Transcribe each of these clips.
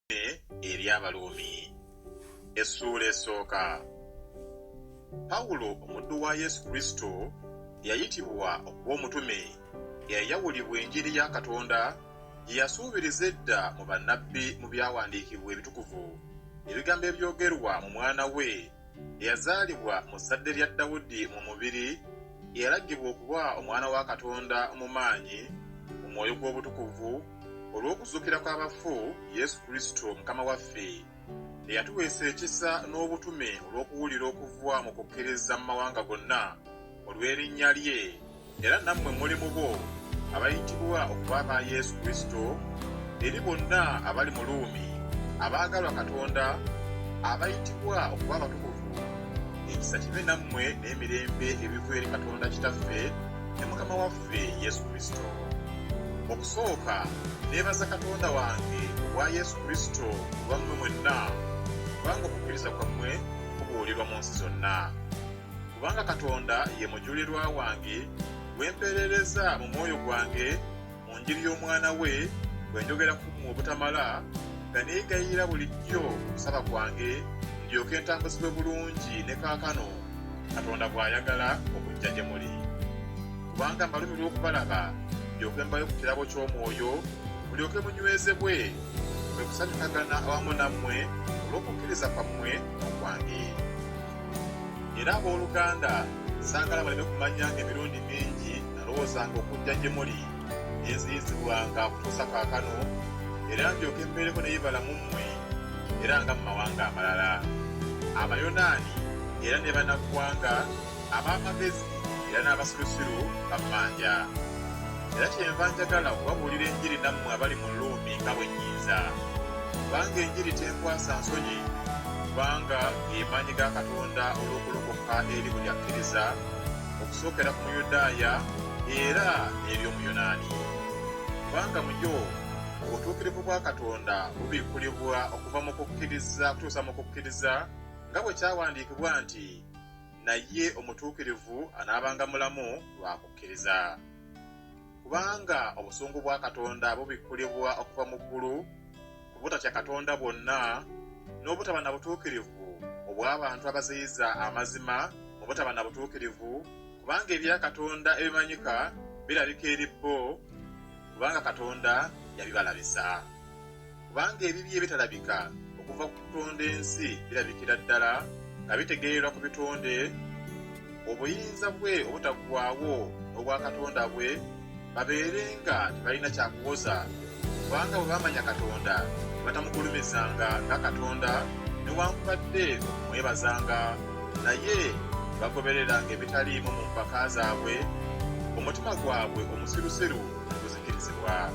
eri Abaruumi. Essuula esooka. Pawulo omuddu wa Yesu Kristo yayitibwa okuba omutume eyayawulibwa enjiri ya Katonda gye yasuubiriza edda mu bannabbi mu byawandiikibwa ebitukuvu, ebigambo ebyogerwa mu mwana we eyazaalibwa mu zzadde lya Dawudi mu mubiri, eyalagibwa okuba omwana wa Katonda mu maanyi mu mwoyo gw'obutukuvu olw'okuzuukira kw'abafu Yesu Kristo Mukama waffe, eyatuweesa ekisa n'obutume olw'okuwulira okuva mu kukkiriza mu mawanga gonna olw'erinnya lye, era nammwe muli mu bo abayitibwa okuba aba Yesu Kristo, eri bonna abali mu Ruumi abaagalwa Katonda abayitibwa okuba abatukuvu. Ekisa kibe nammwe n'emirembe ebiva eri Katonda Kitaffe ne Mukama waffe Yesu Kristo. Okusooka neebaza Katonda wange obwa Yesu Kristo olwammwe mwenna, kubanga okukkiriza kwammwe kubuulirwa mu nsi zonna. Kubanga Katonda ye mujulirwa wange wempeerereza mu mwoyo gwange mu njiri y'omwana we bwe njogera ku mmwe obutamala, nga neegayirira bulijjo okusaba kwange ndyoke ntambuzibwe bulungi ne kaakano Katonda bw'ayagala okujja gye muli. Kubanga mbalumirwa okubalaba ndyoke mbayo ku kirabo ky'omwoyo, mulyoke munywezebwe kwe kusanyukagana awamu nammwe olw'okukkiriza kwammwe okwange. Era abooluganda, saagala baleme kumanyanga emirundi mingi nalowoozanga okujja gye muli nenziyizibwanga okutuusa kaakano, era ndyoke mbeereko n'ebibala mu mmwe era nga mu mawanga amalala, Abayonaani era ne bannaggwanga, ab'amagezi era n'abasirusiru bammanja. Era kyenva njagala okubabuulira enjiri nammwe abali mu Ruumi nga bwe nnyinza, kubanga enjiri tenkwasa nsonyi, kubanga gemaanyi ga Katonda olw'okulokoka eri buli akkiriza, okusookera ku Muyudaaya era n'eri Omuyonaani. Kubanga mu gyo obutuukirivu bwa Katonda bubikkulibwa okuva mu kukkiriza kutuusa mu kukkiriza, nga bwe kyawandiikibwa nti, naye omutuukirivu anaabanga mulamu lwa kukkiriza. Kubanga obusungu bwa Katonda bubikkulibwa okuva mu ggulu ku butatya Katonda bwonna, n'obutaba na butuukirivu obw'abantu abaziyiza amazima mu butaba na butuukirivu, kubanga ebya Katonda ebimanyika birabika eri bo, kubanga Katonda yabibalabisa. Kubanga ebibi ebitalabika okuva ku kutonda ensi birabikira ddala nga bitegeererwa ku bitonde, obuyinza bwe obutaggwaawo n'obwa Katonda bwe babeerenga tebalina kyakuwoza, kubanga bwe bamanya Katonda batamugulumizanga nga Katonda newankubadde okumwebazanga, naye bagobereranga ebitaliimu mu mpaka zaabwe, omutima gwabwe omusirusiru guzikirizibwa.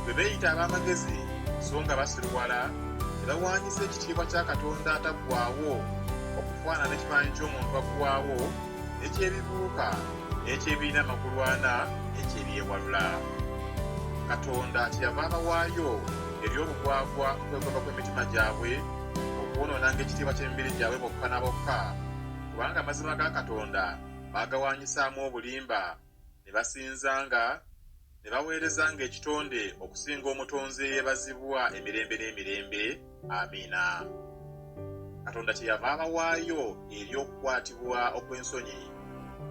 Bwe beeyita ab'amagezi so nga basiruwala, ne bawaanyisa ekitiibwa kya Katonda ataggwaawo okufaanana ekifaananyi ky'omuntu aggwaawo, n'ekyebibuuka, n'ekyebiina amakulu ana, n'ekyebyewalula. Katonda kyeyava abawaayo eri obugwagwa okwegomba kw'emitima gyabwe, okwonoonanga ekitiibwa ky'emibiri gyabwe bokka na bokka, kubanga amazima ga Katonda baagawaanyisaamu obulimba, ne basinzanga ne baweerezanga ekitonde okusinga omutonzi eyeebazibwa emirembe n'emirembe. Amiina. Katonda kyeyava abawaayo eri okukwatibwa okw'ensonyi,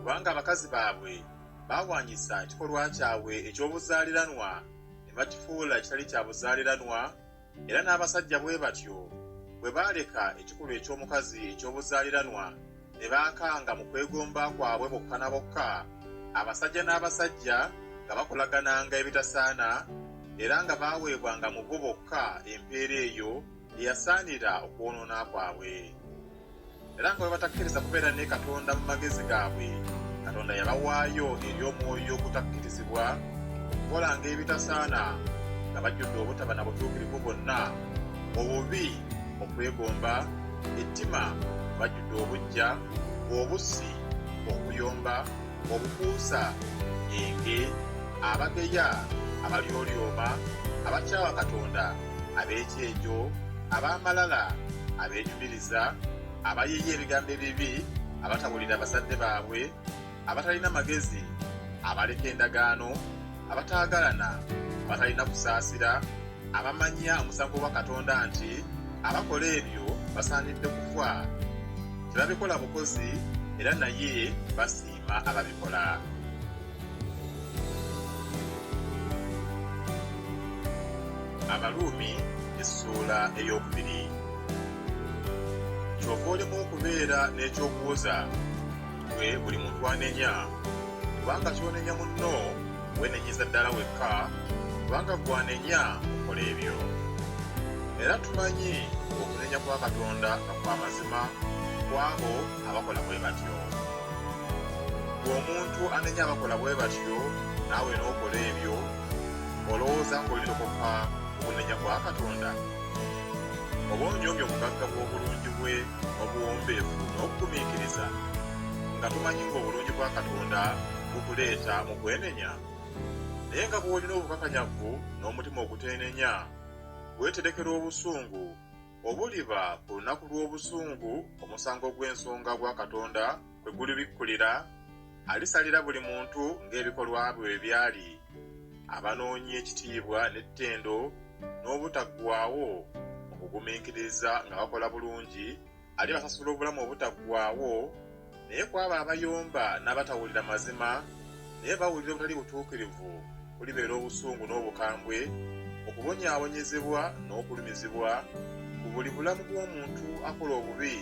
kubanga abakazi baabwe baawaanyisa ekikolwa kyabwe eky'obuzaaliranwa ne bakifuula ekitali kya buzaaliranwa, era n'abasajja bwe batyo bwe baaleka ekikolwa eky'omukazi eky'obuzaaliranwa ne baakanga mu kwegomba kwabwe bokka na bokka, abasajja n'abasajja nga bakolagananga ebitasaana, era nga baaweebwanga mu bo bokka empeera eyo eyasaanira okwonoona kwabwe. Era nga bwe batakkiriza kubeera ne Katonda mu magezi gaabwe, Katonda yabawaayo eri omwoyo ogutakkirizibwa okukolanga ebitasaana, nga bajjudde obutaba na butuukirivu bwonna, obubi, okwegomba, ettima bajjudde obujja, obussi, okuyomba, obukuusa, enge, abageya, abalyolyoma, abakyawa Katonda, ab'ekyejo, ab'amalala, abeenyumiriza, abayiiya ebigambo ebibi, abatawulira bazadde baabwe, abatalina magezi, abaleka endagaano, abataagalana, abatalina kusaasira, abamanya omusango gwa Katonda nti abakola ebyo basaanidde kufa tebabikola bukozi era naye basiima ababikola. Abaluumi essuula ey'okubiri. Kyova olimu okubeera n'ekyokuwoza gwe buli muntu anenya, kubanga ky'onenya munno weenenyiza ddala wekka, kubanga gwanenya okola ebyo. Era tumanyi okunenya kwa Katonda nga kw'amazima kw'abo abakola bwe batyo. Bw'omuntu anenya abakola bwe batyo naawe n'okola ebyo, olowooza ng'olirokoka okunenya kwa Katonda? Oba onyoomye obugagga bw'obulungi bwe obuwombeefu n'okugumiikiriza, nga tumanyi ng'obulungi bwa Katonda bukuleeta mu kwenenya? Naye nga bw'olina obukakanyavu n'omutima oguteenenya, weeterekera obusungu, obuliba ku lunaku lw'obusungu omusango gw'ensonga gwa Katonda kwe gulibikkulira, alisalira buli muntu ng'ebikolwa bwe byali. Abanoonyi ekitiibwa n'ettendo n'obutaggwaawo okugumiikiriza nga bakola bulungi, alibasasula obulamu obutaggwaawo. Naye kwabo abayomba n'abatawulira mazima naye bawulira obutali butuukirivu, kulibeera obusungu n'obukambwe, okubonyaabonyezebwa n'okulumizibwa ku buli bulamu bw'omuntu akola obubi,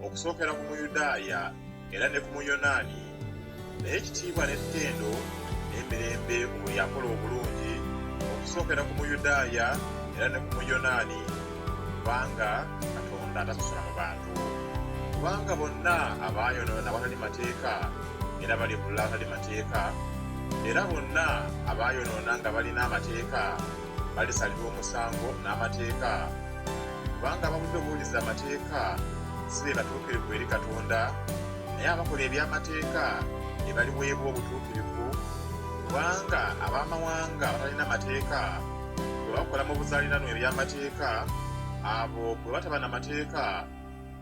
okusookera ku Muyudaaya era ne ku Muyonaani. Naye ekitiibwa n'ettendo n'emirembe buli akola obulungi, okusookera ku Muyudaaya era ne ku Muyonaani, kubanga Katonda tasasula mu bantu. Kubanga bonna abaayonoona awatali mateeka era balibula awatali mateeka, era bonna abaayonoona nga balina amateeka balisalirwa omusango n'amateeka. Kubanga ababudde obuwuliza amateeka si be batuukirivu eri Katonda, naye abakola eby'amateeka ne baliweebwa obutuukirivu. Kubanga ab'amawanga abatalina mateeka bwe bakola mu buzaaliranwa eby'amateeka, abo bwe bataba na mateeka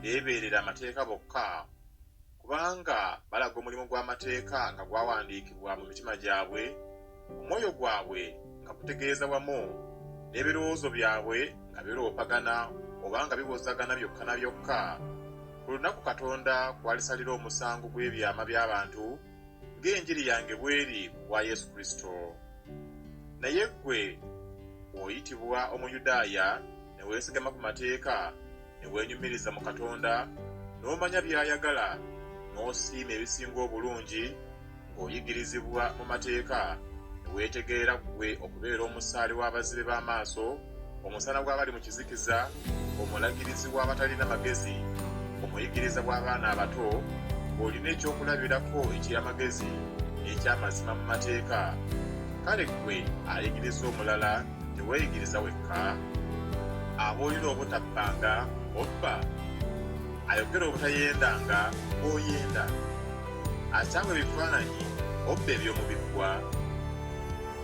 beebeerera amateeka bokka, kubanga balaga omulimu gw'amateeka nga gwawandiikibwa mu mitima gyabwe, omwoyo gwabwe nga gutegeeza wamu, n'ebirowoozo byabwe nga biroopagana oba nga biwozagana byokka na byokka. Ku lunaku Katonda kwalisalira omusango gw'ebyama by'abantu ng'enjiri yange bw'eri bwa Yesu Kristo. Naye ggwe oyitibwa Omuyudaaya ne weesigama ku mateeka, ne weenyumiriza mu Katonda, n'omanya by'ayagala, n'osiima ebisinga obulungi, ng'oyigirizibwa mu mateeka, ne weetegeera ggwe okubeera omusaali w'abazibe b'amaaso, omusana gw'abali mu kizikiza, omulagirizi w'abatalina magezi, omuyigiriza bw'abaana abato, ng'olina ekyokulabirako eky'amagezi n'eky'amazima mu mateeka. Kale ggwe ayigiriza omulala, teweeyigiriza wekka. Abuulira obutabbanga, obba. Ayogera obutayendanga, oyenda. Asangwa ebifaananyi, obba eby'omubiggwa.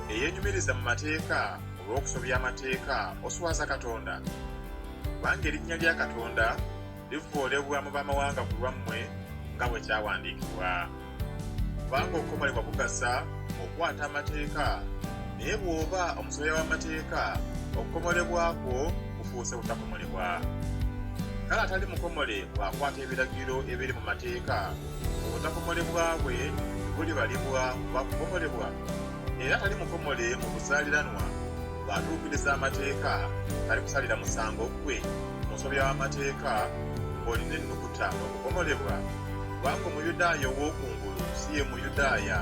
Eyeenyumiriza mu mateeka olw'okusobya amateeka oswaza Katonda. Kubanga erinnya lya Katonda lifuulebwa mu bamawanga ku lwammwe nga bwe kyawandiikibwa. Kubanga okukomolebwa kugasa okukwata amateeka, naye bw'oba omusobya w'amateeka, okukomolebwa kwo kufuuse butakomolebwa. Kale atali mukomole bw'akwata ebiragiro ebiri mu mateeka, obutakomolebwa bwe bulibalibwa kuba kukomolebwa. Era atali mukomole mu buzaaliranwa bw'atuukiriza amateeka, tali kusalira musango gwe musobya w'amateeka ng'olina ennukuta okukomolebwa. Kubanga Omuyudaaya ow'okungulu si ye Muyudaaya,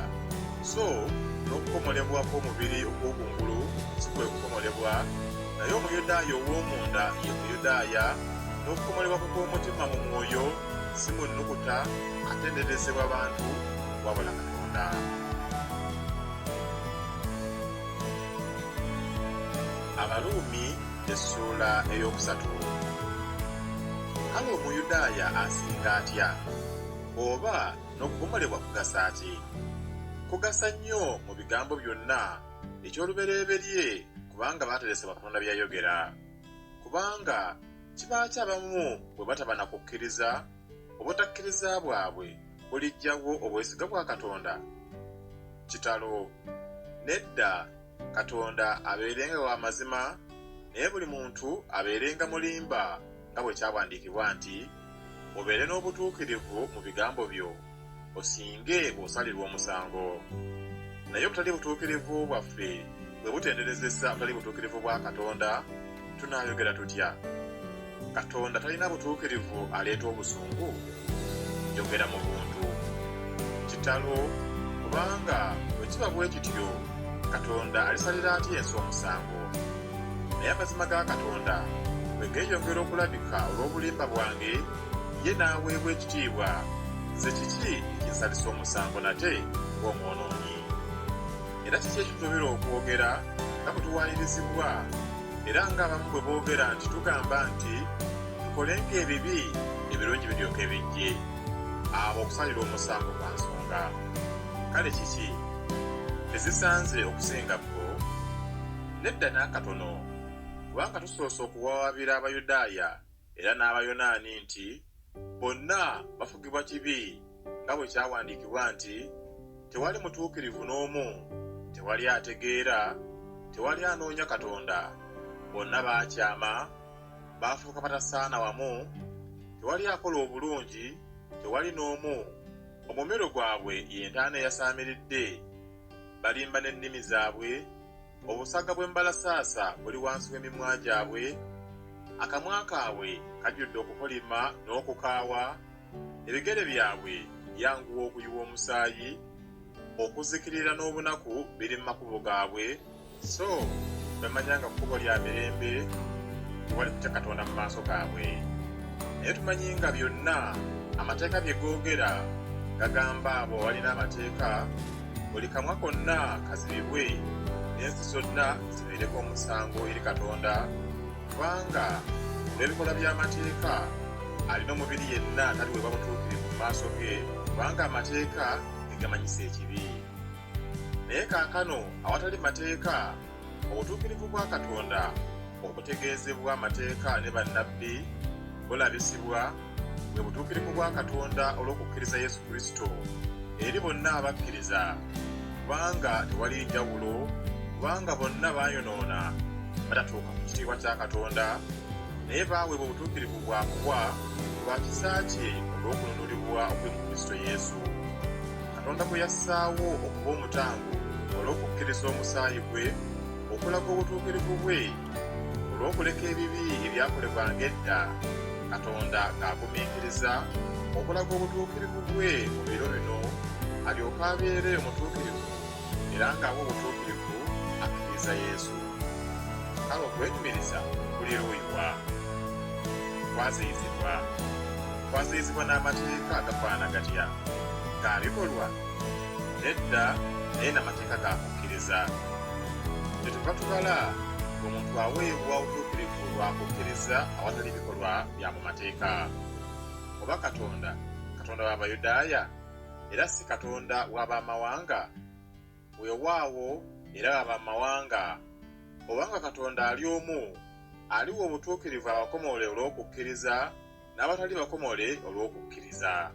so n'okukomolebwa kw'omubiri okw'okungulu si kwe kukomolebwa, naye Omuyudaaya ow'omunda ye Muyudaaya, n'okukomolebwa kwe kw'omutima mu mwoyo si mu nnukuta atenderezebwa bantu wabula Katonda. Abaluumi essuula ey'okusatu. Kale Omuyudaaya asinga atya? Oba n'okukomolebwa kugasa ki? Kugasa nnyo mu bigambo byonna, eky'olubereberye, kubanga baateresebwa Katonda by'ayogera. Kubanga kibaaki abamu bwe bataba na kukkiriza, obutakkiriza bwabwe bulijjawo obwesiga bwa Katonda? Kitalo. Nedda, Katonda abeerenga wa mazima naye buli muntu abeerenga mulimba nga bwe kyawandiikibwa nti, obeere n'obutuukirivu mu bigambo byo, osinge bw'osalirwa omusango. Naye obutali butuukirivu bwaffe bwe butenderezesa obutali butuukirivu bwa Katonda, tunaayogera tutya? Katonda talina butuukirivu aleeta obusungu? Yogera mu buntu. Kitalo, kubanga bwe kiba bwe kityo, Katonda alisalira atya ensi omusango? Naye amazima ga Katonda bwe geeyongera okulabika olw'obulimba bwange, ye n'aweebwa ekitiibwa, nze kiki ekinsalisa omusango nate ng'omwonoonyi? Era kiki ekitusobera okwogera nga bwe tuwaanirizibwa, era ng'abamu bwe boogera nti tugamba nti tukolenga ebibi ebirungi biryoke bijje, abo okusalira omusango kwa nsonga. Kale kiki tezisanze okusinga bbo? Nedda n'akatono, kubanga tusoose okuwawaabira Abayudaaya era n'Abayonaani nti bonna bafugibwa kibi, nga bwe kyawandiikibwa nti, tewali mutuukirivu n'omu, tewali ategeera, tewali anoonya Katonda, bonna baakyama, baafuuka batasaana wamu, tewali akola obulungi, tewali n'omu, omumiro gwabwe y'entaana eyasaamiridde, balimba n'ennimi zaabwe, obusaga bw'embalasaasa buli wansi w'emimwa gyabwe, akamwa kaabwe kajjudde okukolima n'okukaawa, ebigere byabwe byanguwa okuyiwa omusaayi, okuzikirira n'obunaku biri mu makubo gaabwe, so bamanyanga kkubo lya mirembe, tewali kutya Katonda mu maaso gaabwe. Naye tumanyi nga byonna amateeka bye googera gagamba abo awalina amateeka, buli kamwa konna kazibibwe, n'ensi zonna zibeereko omusango eri Katonda, kubanga olw'ebikolwa by'amateeka alina omubiri yenna taliweebwa butuukirivu mu maaso ge, kubanga amateeka ge gamanyisa ekibi. Naye kaakano awatali mateeka, obutuukirivu bwa Katonda obutegeezebwa amateeka ne bannabbi bulabisibwa bwe butuukirivu bwa Katonda olw'okukkiriza Yesu Kristo eri bonna abakkiriza, kubanga tewali njawulo, kubanga bonna baayonoona batatuuka ku kitiibwa kya Katonda, naye baaweebwa obutuukirivu bwa kuwa lwa kisa kye olw'okununulibwa okuli mu Kristo Yesu. Katonda bwe yassaawo okuba omutango olw'okukkiriza omusaayi gwe, okulaga obutuukirivu bwe olw'okuleka ebibi ebyakolebwanga edda, Katonda ng'agumiikiriza okulaga obutuukirivu bwe mu biro bino, alyoke abeere omutuukirivu era ng'awa obutuukirivu akkiriza Yesu. Kale okwenyumiriza kuli luuyiwa? Twaziyizibwa n'amateeka agafaana gatya? Gaabikolwa? Nedda, naye n'amateeka gaakukkiriza. Kyetuva tubala ng'omuntu aweebwa obutuukirivu lwa kukkiriza awatali bikolwa bya mu mateeka. Oba Katonda w'Abayudaaya era si Katonda w'Abamawanga? Weewaawo era Abamawanga, obanga Katonda ali omu, aliwa obutuukirivu abakomole olw'okukkiriza n'abatali bakomole olw'okukkiriza.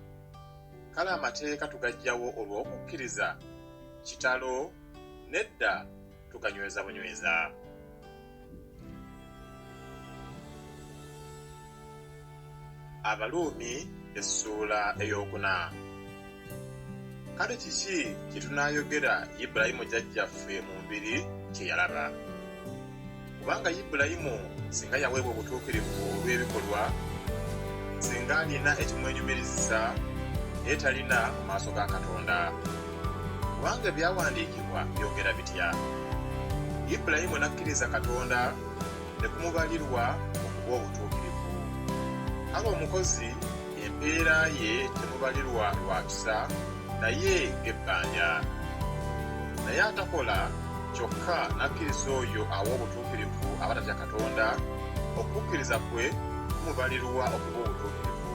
Kale amateeka tugaggyawo olw'okukkiriza? Kitalo, nedda, tuganyweza bunyweza. Abaluumi essuula ey'okuna. Kale kiki kye tunaayogera Ibulayimu jjajjaffe mu mubiri kye yalaba? Kubanga Ibulayimu singa yaweebwa obutuukirivu olw'ebikolwa, singa alina ekimwenyumirizisa, naye talina mu maaso ga Katonda. Kubanga ebyawandiikibwa byogera bitya? Ibulayimu n'akkiriza Katonda ne kumubalirwa okuba obutuukirivu. Kale omukozi empeera ye temubalirwa lwa kisa, naye ng'ebbanja. Naye atakola kyokka n'akkiriza oyo awa obutuukirivu abatatya Katonda, okukkiriza kwe kumubalirwa okuba obutuukirivu.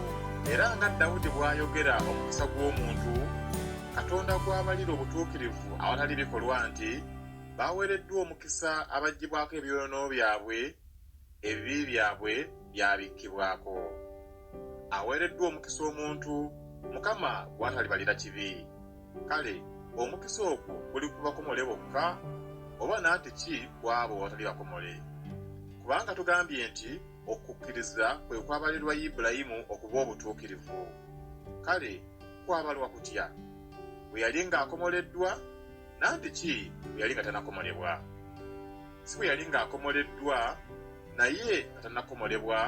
Era nga Dawudi bw'ayogera omukisa gw'omuntu, Katonda gw'abalira obutuukirivu awatali bikolwa nti, baaweereddwa omukisa abaggyibwako ebyonoono byabwe, ebibi byabwe byabikkibwako. Aweereddwa omukisa omuntu Mukama gw'atalibalira kibi. Kale omukisa ogwo guli ku bakomole bokka, oba naate ki ku abo abatali bakomole? kubanga tugambye nti okukkiriza kwe kwabalirwa Ibulayimu okuba obutuukirivu. Kale kwabalwa kutya? Bwe yali ng'akomoleddwa, nandiki bwe yali nga tanakomolebwa? Si bwe yali ng'akomoleddwa naye nga tanakomolebwa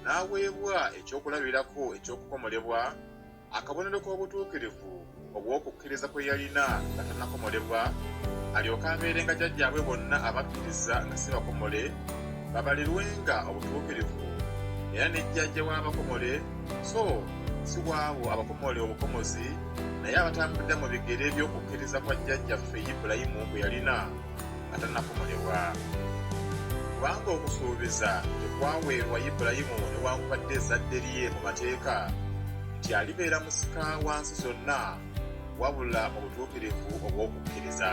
n'aweebwa ekyokulabirako eky'okukomolebwa, akabonero k'obutuukirivu obw'okukkiriza kwe yalina nga tanakomolebwa, alyoke abeerenga jjajjaabwe bonna abakkiriza nga si bakomole babalirwenga obutuukirivu, era ne jjajja w'abakomole, so si bw'abo abakomole obukomozi, naye abatambulira mu bigere by'okukkiriza kwa jjajjaffe Ibulayimu bwe yalina nga tanakomolebwa. Kubanga okusuubiza tekwaweerwa Ibulayimu newankubadde ezzadde lye mu mateeka nti alibeera musika wansi zonna, wabula mu butuukirivu obw'okukkiriza.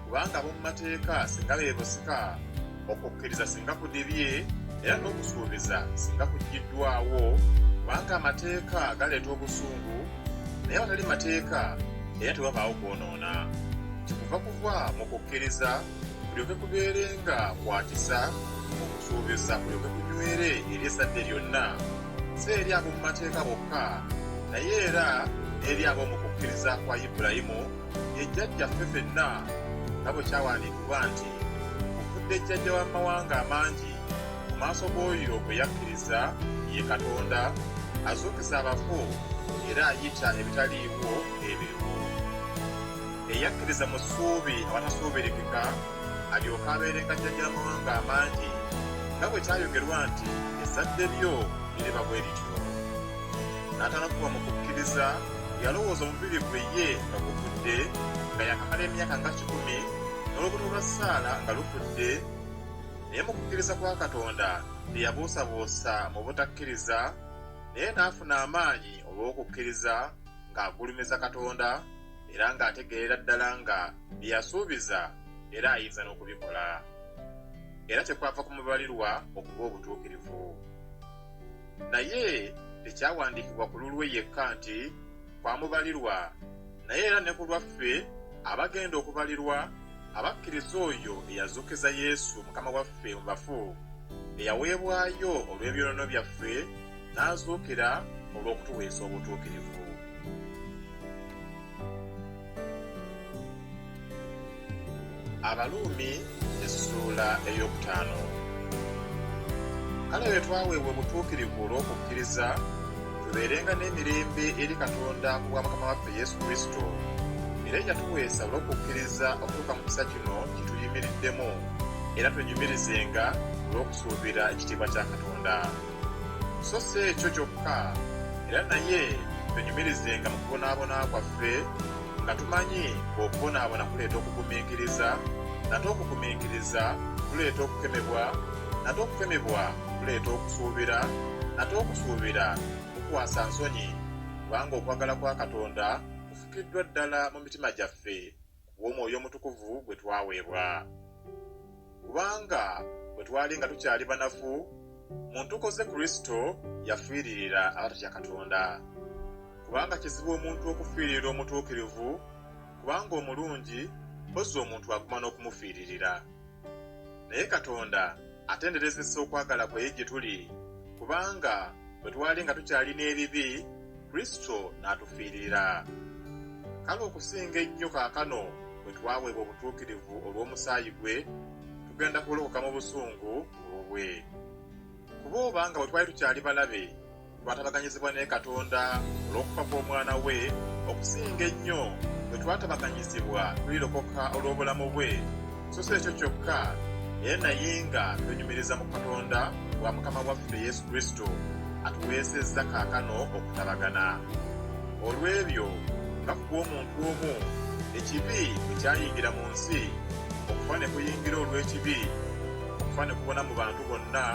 Kubanga ab'omu mateeka singa beebusika, okukkiriza singa kudibye, era n'okusuubiza singa kuggyiddwawo, kubanga amateeka galeeta obusungu, naye abatali mateeka era tewabaawo kwonoona. Kikuva kuva mu kukkiriza kulyoke kubeerenga kwa kisa, okusuubiza kulyoke kunywere eri ezzadde lyonna, si eri ab'omu mateeka bokka, naye era n'eri ab'omu kukkiriza kwa Ibulayimu, ye jjajjaffe ffenna, nga bwe kyawandiikibwa nti mufudde jjajja w'amawanga amangi mu maaso g'oyo gwe yakkiriza, ye Katonda, azuukiza abafu era ayita ebitaliiwo ebiriwo. Eyakkiriza mu ssuubi abatasuubirikika alyoke abeerenga jjajja w'amawanga amangi, nga bwe kyayogerwa nti ezzadde lyo liriba bwe lityo. N'atanakuba mu kukkiriza, yalowooza omubiri gwe ye nga gufudde, nga yakamala emyaka nga 10, n'olubuto lwa Saala nga lufudde, naye mu kukkiriza kwa Katonda teyabuusabuusa mu butakkiriza, naye n'afuna amaanyi olw'okukkiriza ng'agulumiza Katonda, era ng'ategeerera ddala nga bye yasuubiza era ayinza n'okubikola. Era kyekwava kumubalirwa okuba obutuukirivu. Naye tekyawandiikibwa ku lulwe yekka nti kwamubalirwa, naye era ne ku lwaffe abagenda okubalirwa, abakkiriza oyo eyazuukiza Yesu Mukama waffe mu bafu, eyaweebwayo olw'ebyonoono byaffe, n'azuukira olw'okutuweesa obutuukirivu. Abaluumi essuula ey'okutaano. Kale bwe twaweebwa obutuukirivu olw'okukkiriza, tubeerenga n'emirembe eri Katonda ku bwa Mukama waffe Yesu Kristo, era yatuweesa olw'okukkiriza okutuuka mu kisa kino kituyimiriddemu, era twenyumirizenga olw'okusuubira ekitiibwa kya Katonda. So si ekyo kyokka, era naye twenyumirizenga mu kubonaabona kwaffe, nga tumanyi ng'okubonaabona kuleeta okugumiikiriza, nate okugumiikiriza kuleeta okukemebwa, nate okukemebwa kuleeta okusuubira, nate okusuubira kukwasa nsonyi, kubanga okwagala kwa Katonda kufukiddwa ddala mu mitima gyaffe kubw'Omwoyo Omutukuvu gwe twaweebwa. Kubanga bwe twali nga tukyali banafu, mu ntuko ze Kristo yafiiririra abatatya Katonda. Kubanga kizibu omuntu okufiirira omutuukirivu, kubanga omulungi mpozzi omuntu aguma n'okumufiiririra. Naye Katonda atenderezesa okwagala kwe gye tuli, kubanga bwe twali nga tukyalina ebibi, Kristo n'atufiirira. Kale okusinga ennyo kaakano bwe twaweebwa obutuukirivu olw'omusaayi gwe, tugenda kulokoka mu busungu bwe. Kuba obanga bwe twali tukyali balabe, twatabaganyizibwa ne Katonda olw'okufa kw'Omwana we, okusinga ennyo bwe twatabaganyizibwa tulirokoka olw'obulamu bwe, so si ekyo kyokka, era naye nga twenyumiriza mu Katonda wa Mukama waffe Yesu Kristo atuweesezza kaakano okutabagana. Olw'ebyo nga ku bw'omuntu omu ekibi bwe kyayingira mu nsi, okufa ne kuyingira olw'ekibi, okufa ne kubona mu bantu bonna,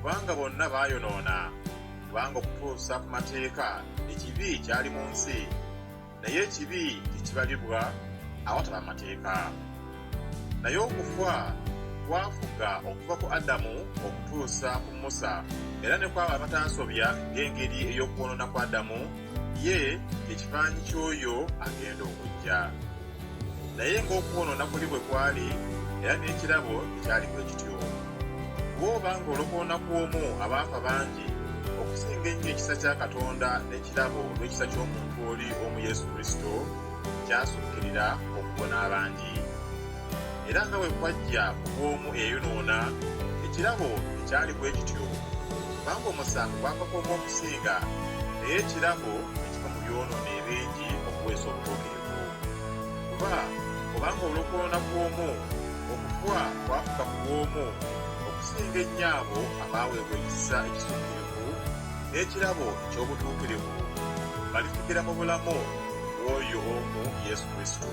kubanga bonna baayonoona, kubanga okutuusa ku mateeka ekibi kyali mu nsi, naye ekibi tekibalibwa awataba mateeka. Naye okufa kwafuga okuva ku Adamu okutuusa ku Musa, era ne kwabo abataasobya ng'engeri ey'okwonoona kwa Adamu, ye ekifaananyi ky'oyo agenda okujja. Naye ng'okwonoona kuli bwe kwali, era n'ekirabo ekyali bwe kityo. bw'oba ng'olokoona kw'omu abaafa bangi okusinga ennyo ekisa kya Katonda n'ekirabo olw'ekisa ky'omuntu oli omu Yesu Kristo kyasukkirira okubona abangi. Era nga bwe kwajja ku bw'omu eyonoona, ekirabo ekyali bwe kityo, kubanga omusango gwakakoma okusinga, naye ekirabo ekiva mu byonoona ebingi okuweesa obutuukirivu. Kuba obanga olokoona kw'omu, okufa kwafuka ku bw'omu okusinga ennyo abo abaaweebwa ekisa ekisukkirivu n'ekirabo eky'obutuukirivu balifugira mu bulamu bw'oyo omu Yesu Kristo.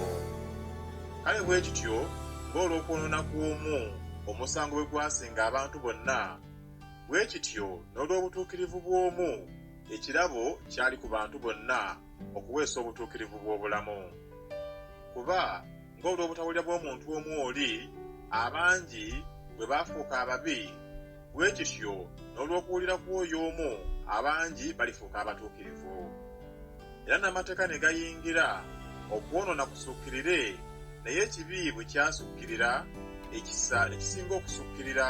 Kale bwe kityo ng'olw'okwonoona kw'omu omusango bwe gwasinga abantu bonna, bwe kityo n'olw'obutuukirivu bw'omu ekirabo kyali ku bantu bonna okuweesa obutuukirivu bw'obulamu. Kuba ng'olw'obutawulira bw'omuntu omu oli abangi bwe baafuuka ababi, bwe kityo n'olw'okuwulira kw'oyo omu abangi balifuuka abatuukirivu. Era n'amateeka ne gayingira okwonoona kusukkirire, naye ekibi bwe kyasukkirira, ekisa ekisinga okusukkirira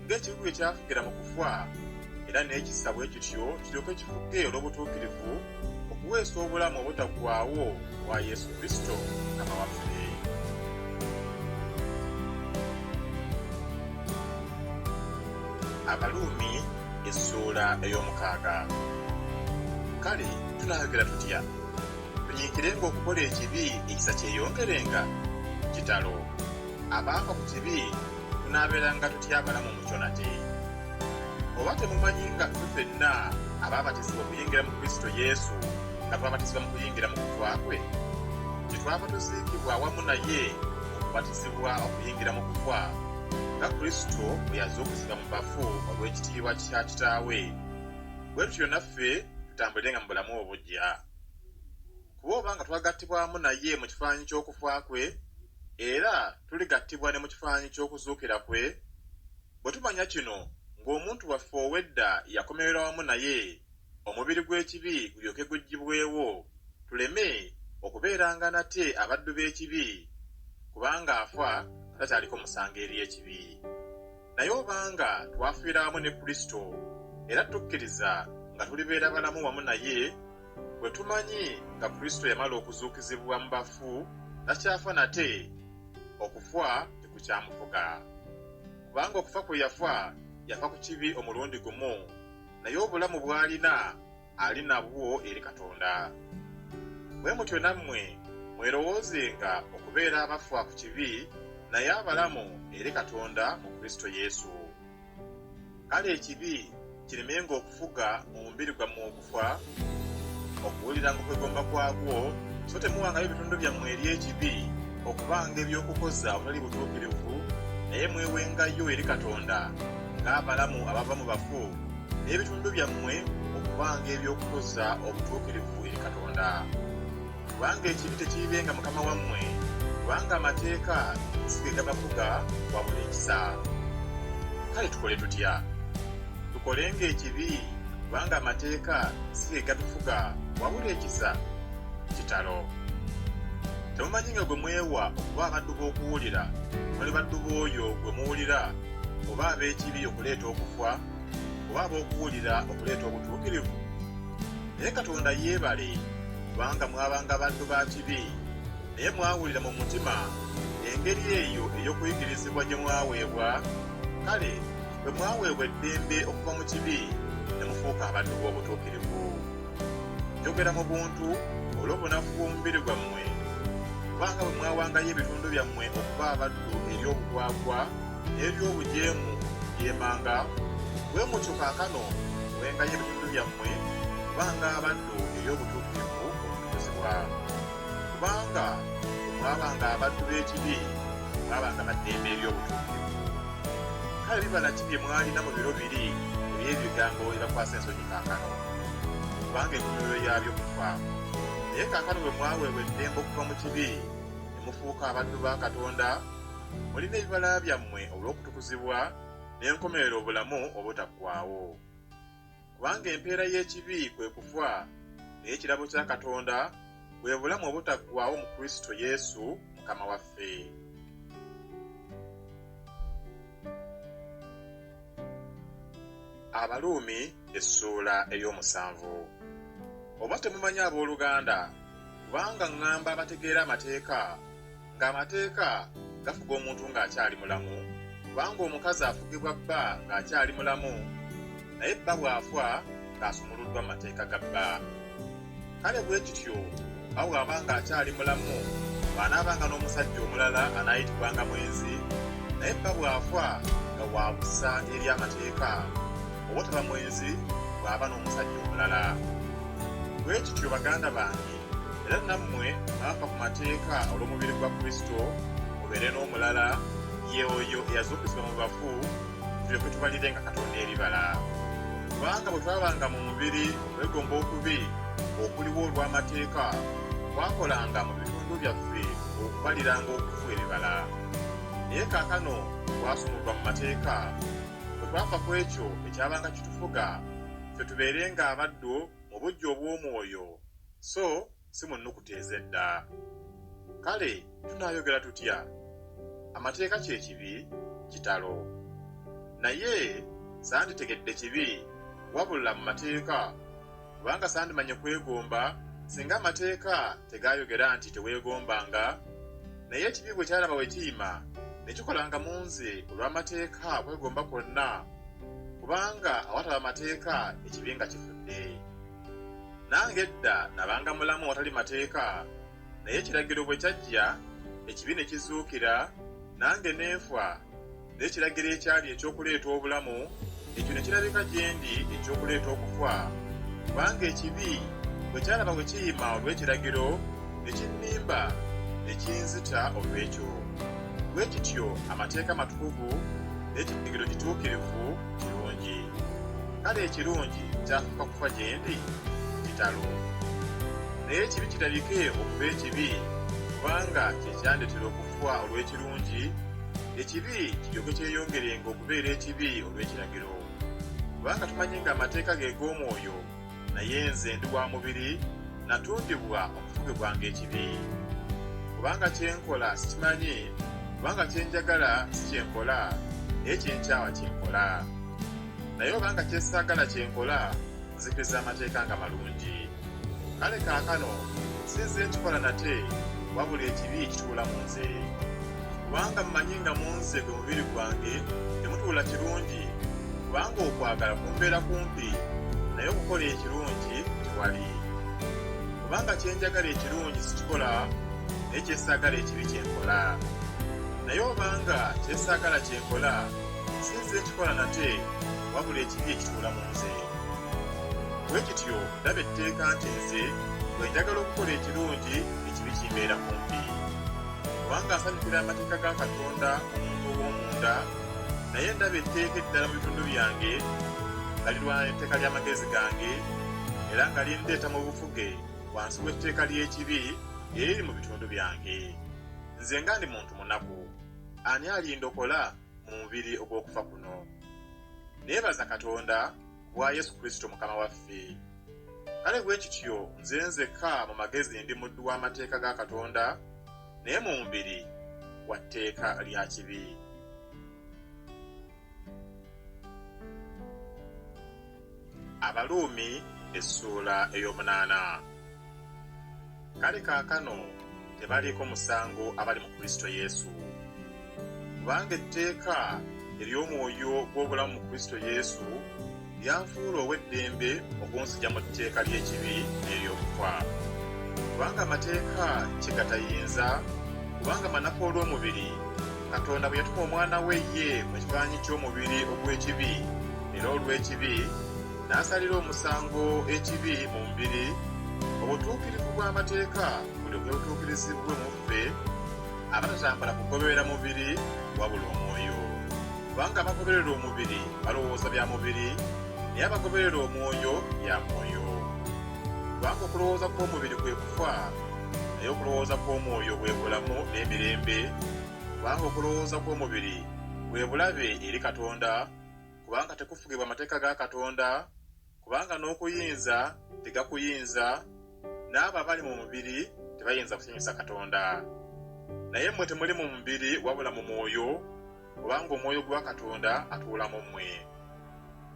ng'ekibi bwe kyafugira mu kufa, era n'ekisa bwe kityo kiryoke kifuge olw'obutuukirivu okuweesa obulamu obutaggwaawo bwa Yesu Kristo Mukama waffe. Abaluumi essuula ey'omukaaga. Kale tunaayogera tutya? Tunyiikirenga okukola ekibi ekisa kyeyongerenga? Kitalo. Abaafa ku kibi tunaabeeranga tutya abalamu mu kyo nate? Oba temumanyi nga ffe ffenna abaabatizibwa okuyingira mu Kristo Yesu nga twabatizibwa mu kuyingira mu kufa kwe? Kyetwava tuziikibwa awamu naye okubatizibwa okuyingira mu kufa, nga Kristo bwe yazuukizibwa mu bafu olw'ekitiibwa kya Kitaawe, bwe tutyo naffe tutambulenga mu bulamu obuggya. Kuba oba nga twagattibwa wamu naye mu kifaananyi ky'okufa kwe, era tuligattibwa ne mu kifaananyi ky'okuzuukira kwe, bwe tumanya kino ng'omuntu waffe ow'edda yakomererwa wamu naye, omubiri gw'ekibi gulyoke guggyibwewo, tuleme okubeeranga nate abaddu b'ekibi, kubanga afa tataaliko musango eri ekibi. Naye obanga twafiira wamu ne Kristo, era tukkiriza nga tulibeera balamu wamu naye, bwe tumanyi nga Kristo yamala okuzuukizibwa mu bafu, takyafa nate, okufa tekukyamufuga. Kubanga okufa kwe yafa ku kibi omulundi gumu, naye obulamu bw'alina ali nabwo eri Katonda. Bwe mutyo nammwe mwerowoozenga okubeera abafa ku kibi, naye abalamu eri Katonda mu Kristo Yesu. Kale ekibi kiremenga okufuga mu mubiri gwammwe okufa, okuwuliranga okwegomba kwagwo, so temuwangayo ebitundu byammwe eri ekibi okubanga eby'okukoza obutali butuukirivu, naye mwewengayo eri Katonda ng'abalamu abava mu bafu, n'ebitundu byammwe okubanga eby'okukoza obutuukirivu eri Katonda. Kubanga ekibi tekiibenga mukama wammwe, kubanga amateeka si ge gabafuga wabula ekisa. Kale tukole tutya? Tukolenga ekibi kubanga amateeka si ge gatufuga wabula ekisa? Kitalo. Temumanyi nga gwe mwewa okuba abaddu b'okuwulira, muli baddu b'oyo gwe muwulira, oba ab'ekibi okuleeta okufa, oba ab'okuwulira okuleeta obutuukirivu? Naye Katonda yeebale, kubanga mwabanga baddu ba kibi, naye mwawulira mu mutima engeri eyo ey'okuyigirizibwa gye mwaweebwa. Kale bwe mwaweebwa eddembe okuva mu kibi, ne mufuuka abaddu b'obutuukirivu. Njogera mu buntu olw'obunafu bw'omubiri gwammwe, kubanga bwe mwawangayo ebitundu byammwe okuba abaddu eri obugwagwa n'eri obujeemu byemanga, bwe mutyo kaakano muwengayo ebitundu byammwe kubanga abaddu eri obutuukirivu obutukuzibwa. Kubanga mwabanga abaddu b'ekibi, mwabanga baddembe eri obutuukirivu. Kale bibala ki bye mwalina mu biro biri eby'ebigambo ebibakwasa ensonyi kaakano? Kubanga enkomerero yabyo kufa. Naye kaakano bwe mwaweebwa eddembe okuva mu kibi, ne mufuuka abaddu ba Katonda, mulina ebibala byammwe olw'okutukuzibwa n'enkomerero obulamu obutaggwaawo. Kubanga empeera y'ekibi kwe kufa, naye ekirabo kya Katonda bwe bulamu obutaggwaawo mu Kristo Yesu Mukama waffe. Abaluumi essuula ey'omusanvu. Oba temumanyi abooluganda, kubanga ŋŋamba abategeera amateeka, ng'amateeka gafuga omuntu ng'akyali mulamu, kubanga omukazi afugibwa bba ng'akyali mulamu, naye bba bw'afa ng'asumuluddwa mu mateeka ga bba. Kale bwe kityo bba bw'aba ng'akyali mulamu, bw'anaabanga n'omusajja omulala anaayitibwanga mwenzi, naye bba bw'afa nga waabusa eri amateeka, oba taba mwenzi bw'aba n'omusajja omulala. Bwe kityo baganda bange, era nammwe abafa ku mateeka olw'omubiri gwa Kristo, mubeere n'omulala, ye oyo eyazuukizibwa mu bafu, tulyoke tubalirenga Katonda eribala. Kubanga bwe twabanga mu mubiri okwegomba okubi okuliwo olw'amateeka, twakolanga mu bitundu byaffe okubaliranga okufu ebibala. Naye kaakano twasumulwa mu mateeka, bwe twafa ku ekyo ekyabanga kitufuga, ffe tubeerenga abaddu mu bujjo obw'omwoyo, so si mu nnukuta ez'edda. Kale tunaayogera tutya? Amateeka kye kibi, kitalo. Naye sanditegedde kibi wabula mu mateeka, kubanga sandimanye kwegomba singa amateeka tegaayogera nti teweegombanga, naye ekibi bwe kyalaba we kiyima ne kikolanga mu nze olw'amateeka kwegomba kwonna, kubanga awataba amateeka ekibi nga kifudde. Nange edda nabanga mulamu awatali mateeka, naye ekiragiro bwe kyajja ekibi ne kizuukira, nange neefa, n'ekiragiro ekyali eky'okuleeta obulamu, ekyo ne kirabika gye ndi eky'okuleeta okufa, kubanga ekibi bwe kyalaba we kiyima olw'ekiragiro ne kinnimba ne kinzita olw'ekyo. Bwe kityo amateeka matukuvu n'ekiragiro kituukirivu kirungi. Kale ekirungi kyafuuka kufa gye ndi, kitalo. Naye ekibi kirabike okuba ekibi, kubanga kye kyandetera okufa olw'ekirungi, ekibi kiryoke kyeyongerenga okubeera ekibi olw'ekiragiro. Kubanga tumanyi ng'amateeka ge g'omwoyo, naye nze ndi wa mubiri, natundibwa okufugibwanga ekibi. Kubanga kye nkola sikimanyi, kubanga kye njagala si kye nkola, naye kye nkyawa kye nkola. Naye obanga kye saagala kye nkola, nzikiriza amateeka nga malungi. Kale kaakano si nze nkikola nate, wabula ekibi kituula mu nze. Kubanga mmanyi nga mu nze gwe mubiri gwange temutuula kirungi, kubanga okwagala kumbeera kumpi, naye okukola ekirungi tewali. Kubanga kye njagala ekirungi sikikola, naye kye saagala ekibi kye nkola. Naye obanga kye saagala kye nkola, si nze nkikola nate, wabula ekibi ekituula mu nze. Bwe kityo ndaba etteeka nti nze bwe njagala okukola ekirungi, ekibi kimbeera kumpi. Kubanga asanyukira amateeka ga Katonda omuntu ow'omunda, naye ndaba etteeka eddala mu bitundu byange nga lirwana n'etteeka ly'amagezi gange, era nga lindeeta mu bufuge wansi w'etteeka ly'ekibi eriri mu bitundu byange. Nze nga ndi muntu munaku, ani alindokola mu mubiri ogw'okufa kuno? Neebaza Katonda bwa Yesu Kristo Mukama waffe. Kale bwe kityo nze nzekka mu magezi ndi muddu w'amateeka ga Katonda, naye mu mubiri wa tteeka lya kibi. Abaluumi essuula ey'omunaana. Kale kaakano tebaliiko musango abali mu Kristo Yesu, kubanga etteeka ery'omwoyo gw'obulamu mu Kristo Yesu lyanfuula ow'eddembe okunzigya mu tteeka ly'ekibi n'ery'okufa. Kubanga amateeka kye gatayinza, kubanga manafu olw'omubiri, Katonda bwe yatuma omwana we ye mu kifaananyi ky'omubiri ogw'ekibi era olw'ekibi, n'asalira omusango ekibi mu mubiri, obutuukirivu bw'amateeka bulyoke butuukirizibwe mu ffe abatatambula kugoberera mubiri wabula omwoyo. Kubanga abagoberera omubiri balowooza bya mubiri, naye abagoberera omwoyo bya mwoyo. Kubanga okulowooza kw'omubiri kwe kufa, naye okulowooza kw'omwoyo bwe bulamu n'emirembe. Kubanga okulowooza kw'omubiri bwe bulabe eri Katonda, kubanga tekufugibwa amateeka ga Katonda, kubanga n'okuyinza tegakuyinza, n'abo abali mu mubiri tebayinza kusanyusa Katonda. Naye mmwe temuli mu mubiri wabula mu mwoyo, kubanga omwoyo gwa Katonda atuula mu mmwe.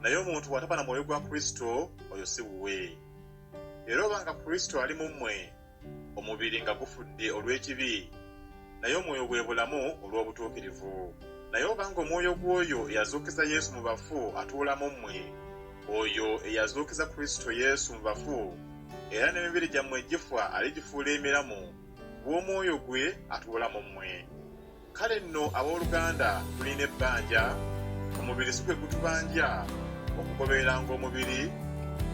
naye omuntu bw'ataba na mwoyo gwa Kristo oyo si wuwe. Era obanga Kristo ali mu mmwe, omubiri nga gufudde olw'ekibi, naye omwoyo bwe bulamu olw'obutuukirivu. Naye obanga omwoyo gw'oyo eyazuukiza Yesu mu bafu atuula mu mmwe, oyo eyazuukiza Kristo Yesu mu bafu, era n'emibiri gyammwe egifa aligifuula emiramu, bw'omwoyo gwe atuula mu mmwe. Kale nno abooluganda, tulina ebbanja, omubiri si gwe gutubanja okugobereranga omubiri,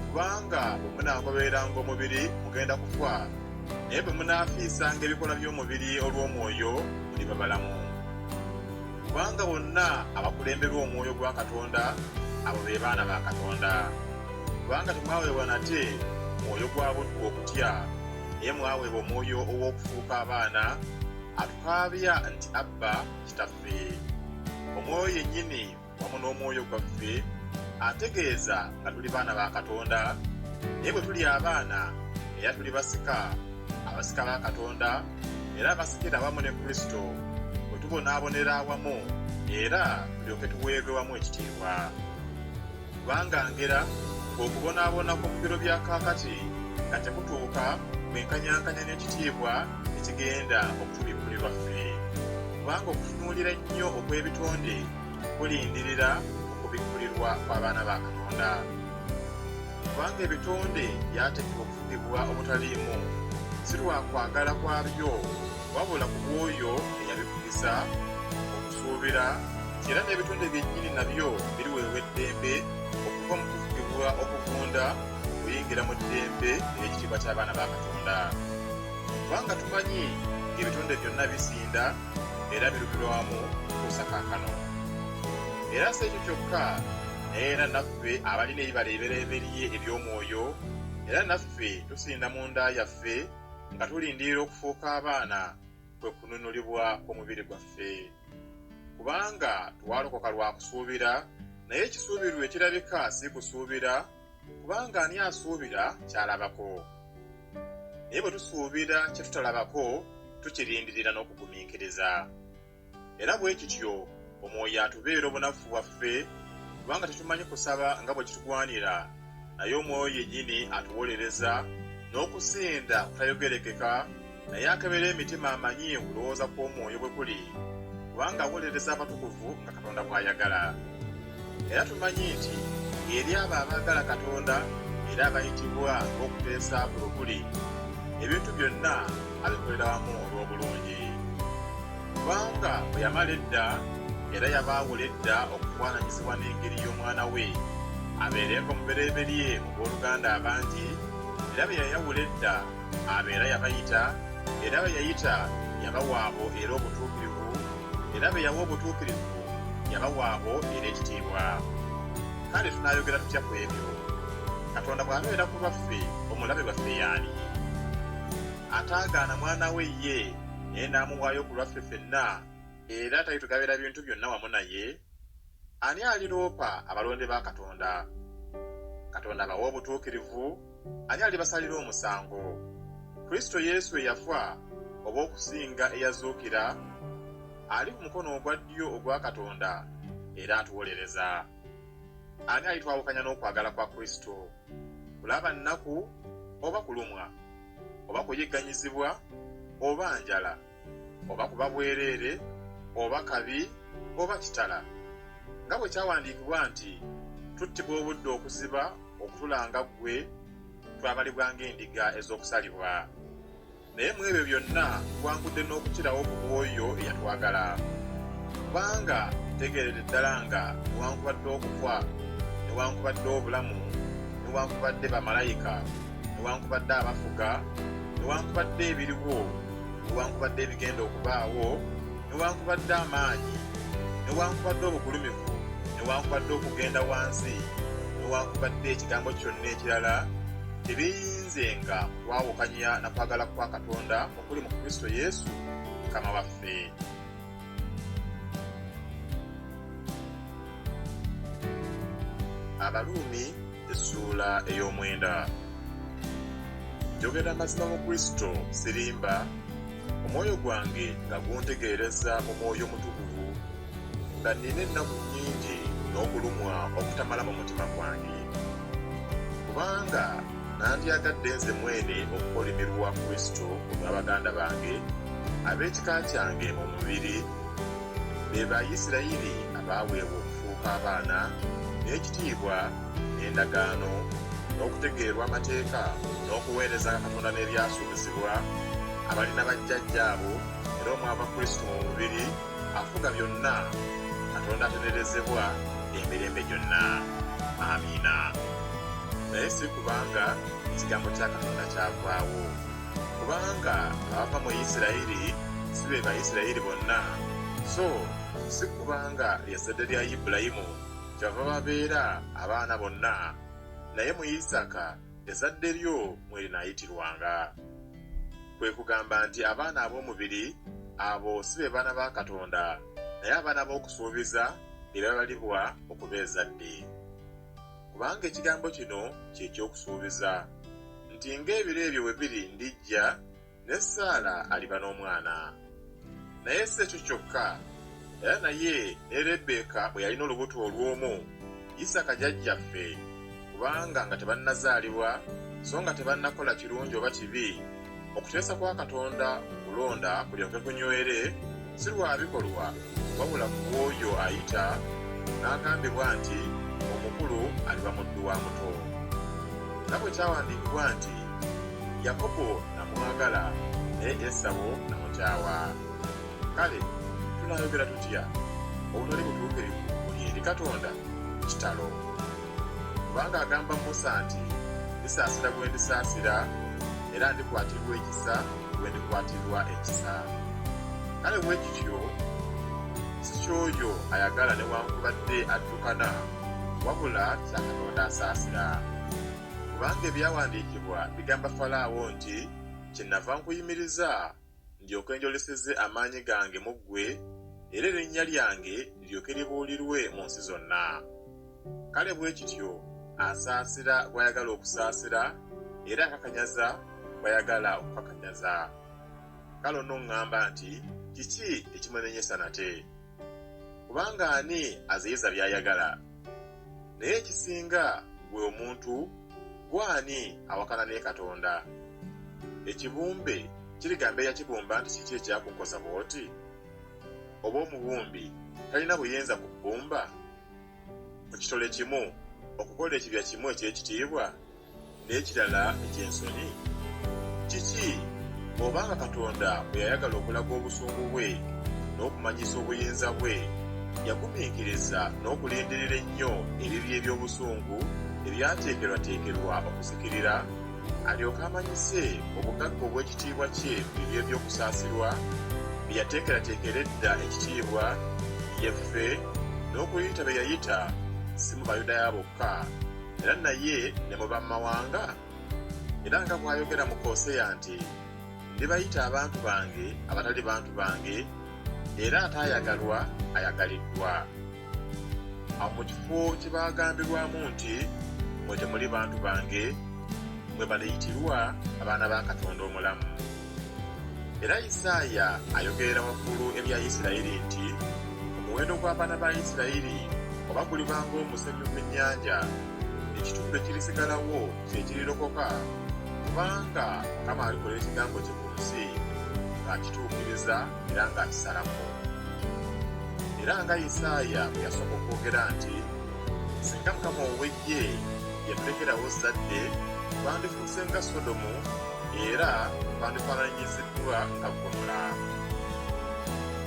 kubanga bwe munaagobereranga omubiri mugenda kufa, naye bwe munaafiisanga ebikolwa by'omubiri olw'omwoyo muliba balamu. Kubanga bonna abakulemberwa omwoyo gwa Katonda abo be baana ba Katonda. Kubanga temwaweebwa nate mwoyo gwa buddu okutya, naye mwaweebwa omwoyo ow'okufuuka abaana atukaabya nti Abba, Kitaffe. Omwoyo yennyini wamu n'omwoyo gwaffe ategeeza nga tuli baana ba Katonda, naye bwe tuli abaana era tuli basika, abasika ba Katonda, era abasikira awamu ne Kristo, bwe tubonaabonera awamu era tulyoke tuweebwe wamu ekitiibwa. Kubanga ngera okubonaabona ku biro bya kaakati nga tekutuuka kwenkanyankanya n'ekitiibwa ekigenda okutubikkulirwa ffe. Kubanga okutunuulira ennyo okw'ebitonde kulindirira okubikkulirwa kw'abaana ba Katonda. Kubanga ebitonde byateekebwa okufugibwa obutaliimu, si lwa kwagala kwabyo, wabula ku bw'oyo eyabifugisa, okusuubira nti era n'ebitonde byennyini nabyo biriweebwa eddembe okuva mu kufugibwa okuvunda okuyingira mu ddembe ery'ekitiibwa ky'abaana ba Katonda. Kubanga tumanyi ng'ebitonde byonna bisinda era birubirwamu okutuusa kaakano. Era si ekyo kyokka, naye era naffe abalina ebibala ebibereberye eby'omwoyo, era naffe tusinda mu nda yaffe nga tulindirira okufuuka abaana, kwe kununulibwa kw'omubiri gwaffe. Kubanga twalokoka lwa kusuubira, naye ekisuubirwa ekirabika si kusuubira, kubanga ani asuubira ky'alabako. Naye bwe tusuubira kye tutalabako, tukirindirira n'okugumiikiriza. Era bwe kityo omwoyo atubeera obunafu bwaffe, kubanga tetumanyi kusaba nga bwe kitugwanira, naye omwoyo yennyini atuwolereza n'okusinda okutayogerekeka, naye akebera emitima amanyi okulowooza kw'omwoyo bwe kuli, kubanga awolereza abatukuvu nga Katonda bw'ayagala. Era tumanyi nti eri abo abaagala Katonda era abayitibwa ng'okuteesa bulukuli, ebintu byonna abikolera wamu olw'obulungi. Kubanga bwe yamala edda era yabaawula edda okufaananyizibwa n'engeri y'omwana we abeereko mubereberye mu booluganda abangi, era bwe yayawula edda abeera yabayita, era bwe yayita yabawaabo era obutuukirivu, era bwe yawa obutuukirivu yabawaabo era ekitiibwa. Kale tunaayogera tutya ku ebyo? Katonda bw'abeera ku lwaffe, omulabe waffe y'ani? Ataagaana mwana we ye naye n'amuwaayo ku lwaffe ffenna, era talitugabira bintu byonna wamu naye? Ani aliroopa abalonde ba Katonda? Katonda abawa obutuukirivu, ani alibasalira omusango? Kristo Yesu eyafa oba okusinga eyazuukira, ali ku mukono ogwa ddyo ogwa Katonda era atuwolereza. Ani alitwawukanya n'okwagala kwa Kristo? Kulaba nnaku, oba kulumwa, oba kuyigganyizibwa, oba njala, oba kuba bwereere, oba kabi, oba kitala? Nga bwe kyawandiikibwa nti, tuttibwa obudde okuziba okutulanga ggwe, twabalibwa ng'endiga ez'okusalibwa. Naye mu ebyo byonna tuwangudde n'okukirawo ku bw'oyo eyatwagala. Kubanga tutegeerera ddala nga newankubadde okufa, newankubadde obulamu, newankubadde bamalayika, newankubadde abafuga, newankubadde ebiriwo, newankubadde ebigenda okubaawo, newankubadde amaanyi, newankubadde obugulumivu, newankubadde okugenda wansi, newankubadde ekigambo kyonna ekirala, tebiyinzenga kwawukanya na kwagala kwa Katonda okuli mu Kristo Yesu Mukama waffe. Abaluumi essuula ey'omwenda. Njogera amazima mu Kristo sirimba, omwoyo gwange nga guntegeereza mu mwoyo mutukuvu, nga nnina ennaku nnyingi n'okulumwa okutamala mu mutima gwange. Kubanga nandyagadde nze mwene okukolimirwa Kristo olw'abaganda bange ab'ekika kyange mu mubiri, be Bayisirayiri abaaweebwa okufuuka abaana n'ekitiibwa n'endagaano n'okutegeerwa amateeka n'okuweereza Katonda n'ebyasuubizibwa, abalina bajjajjaabo era omwava Kristo mu mubiri afuga byonna, Katonda atenerezebwa emirembe gyonna. Amiina. Naye si kubanga ekigambo kya Katonda kyavaawo, kubanga abava mu Isirayiri si be Bayisirayiri bonna, so si kubanga ly'ezzadde lya Ibulayimu kyava babeera abaana bonna, naye mu Isaaka ezzadde lyo mwe linaayitirwanga. Kwe kugamba nti abaana ab'omubiri abo si be baana ba Katonda, naye abaana b'okusuubiza be babalibwa okuba ezzadde. Kubanga ekigambo kino kye ky'okusuubiza, nti ng'ebiro ebyo bwe biri ndijja, ne Saala aliba n'omwana. Naye si ekyo kyokka, era naye ne Lebbeeka bwe yalina olubuto olw'omu, Isaaka jjajjaffe, kubanga nga tebannazaalibwa so nga tebannakola kirungi oba kibi, okuteesa kwa Katonda okulonda kulyoke kunywere, si lwa bikolwa wabula ku oyo ayita, n'agambibwa nti omukulu aliba muddu wa muto. Nga bwe kyawandiikibwa nti Yakobo namwagala naye Esawu namukyawa. Kale tunaayogera tutya? Obutali butuukirivu buli eri Katonda kitalo. Kubanga agamba Musa nti ndisaasira gwe ndisaasira, era ndikwatirwa ekisa gwe ndikwatirwa ekisa. Kale bwe kityo si ky'oyo ayagala newankubadde addukana, wabula kya Katonda asaasira. Kubanga ebyawandiikibwa bigamba Falaawo nti kyenava nkuyimiriza ndyoke njoleseze amaanyi gange mu ggwe, era erinnya lyange liryoke libuulirwe mu nsi zonna. Kale bwe kityo asaasira gw'ayagala okusaasira, era akakanyaza gw'ayagala okukakanyaza. Kale onoŋŋamba nti kiki ekimwenenyesa nate? Kubanga ani aziyiza by'ayagala? Naye ekisinga gwe omuntu, gwani awakana ne Katonda? Ekibumbe kirigamba eyakibumba nti kiki ekyakukosa bw'oti? Oba omubumbi talina buyinza ku bbumba? Ku kitole kimu okukola ekibya kimu eky'ekitiibwa n'ekirala eky'ensonyi? Kiki obanga Katonda bwe yayagala okulaga obusungu bwe n'okumanyisa obuyinza bwe, yagumiikiriza n'okulindirira ennyo ebibi eby'obusungu ebyateekerwateekerwa okuzikirira, alyoke amanyise obugagga obw'ekitiibwa kye mu bibi eby'okusaasirwa bye yateekerateekera edda ekitiibwa yeffe, n'okuyita be yayita si mu Bayudaaya bokka, era naye ne mu bammawanga. Era nga bw'ayogera mu Koseya nti ndibayita abantu bange abatali bantu bange, era ataayagalwa ayagaliddwa. Awo mu kifo kye baagambibwamu nti mwe temuli bantu bange, mwe baliyitirwa abaana ba Katonda omulamu. Era Isaaya ayogerera waggulu ebya Isirayiri nti omuwendo gw'abaana ba Isirayiri oba guliba ng'omusenyu mu nnyanja, ekitundu ekirisigalawo kye kirirokoka, kubanga Mukama alikola ekigambo kye ku nsi ng'akituukiriza era ng'akisalamu. Era nga Isaaya bwe yasooka okwogera nti singa Mukama ow'eggye yatulekerawo zadde, twandifuuse nga Sodomu era twandifaananyiziddwa nga Ggomola.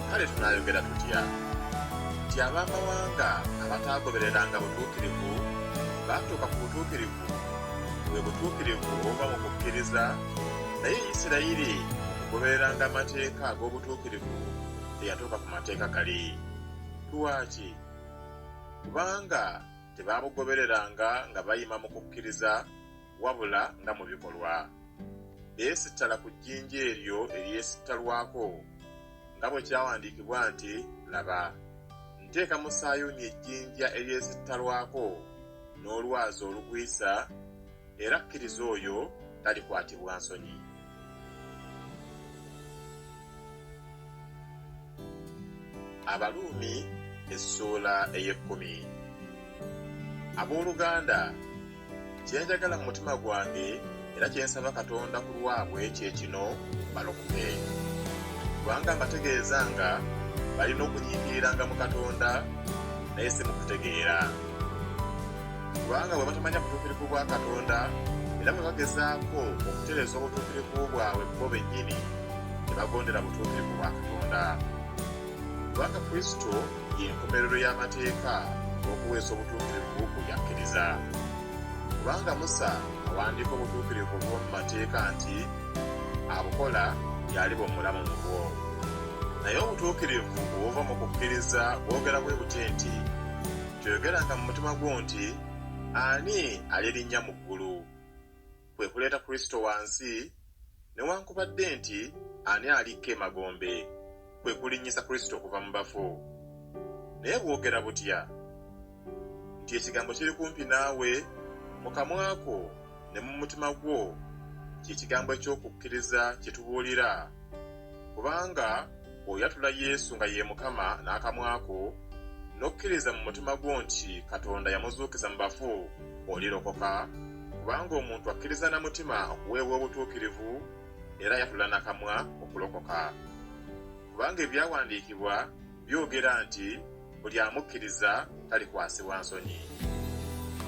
Kale tunaayogera tutya? Nti ab'amawanga abataagobereranga butuukirivu baatuuka ku butuukirivu, bwe butuukirivu obuva mu kukkiriza, naye Isirayiri okugobereranga amateeka ag'obutuukirivu teyatuuka ku mateeka gali. Lwaki? Kubanga tebaabugobereranga nga bayima mu kukkiriza, wabula nga mu bikolwa. Beesittala ku jjinja eryo eryesittalwako, nga bwe kyawandiikibwa nti laba, nteeka mu Sayuuni ejjinja eryesittalwako n'olwazi olugwisa, era kkiriza oyo talikwatibwa nsonyi. Abaluumi essuula ey'ekkumi. Abooluganda, kye njagala mu mutima gwange era kye nsaba Katonda ku lwabwe kye kino balokoke. Kubanga mbategeeza nga balina okunyiikiriranga mu Katonda naye si mu kutegeera. Kubanga bwe batamanya butuukirivu bwa Katonda era bwe bagezaako okutereeza obutuukirivu bwabwe bo bennyini, tebagondera butuukirivu bwa Katonda. Kubanga Kristo y'enkomerero y'amateeka okuweesa obutuukirivu ku byakkiriza. Kubanga Musa awandiika obutuukirivu bw'omu mateeka nti abukola y'aliba omulamu mu bwo. Naye obutuukirivu obuva mu kukkiriza bwogera bwe buti nti toyogeranga mu mutima gwo nti ani alirinnya mu ggulu, kwe kuleeta Kristo wansi, newankubadde nti ani alikka emagombe, kwe kulinnyisa Kristo okuva mu bafu. Naye bwogera butya nti ekigambo kiri kumpi naawe mu kamwa ko ne mu mutima gwo, ky'ekigambo eky'okukkiriza kye tubuulira. Kubanga bw'oyatula Yesu nga ye Mukama n'akamwa ko, n'okkiriza mu mutima gwo nti Katonda yamuzuukiza mu bafu, olirokoka. Kubanga omuntu akkiriza na mutima okuweebwa obutuukirivu era yatula n'akamwa okulokoka. Kubanga ebyawandiikibwa byogera nti buli amukkiriza talikwasibwa nsonyi.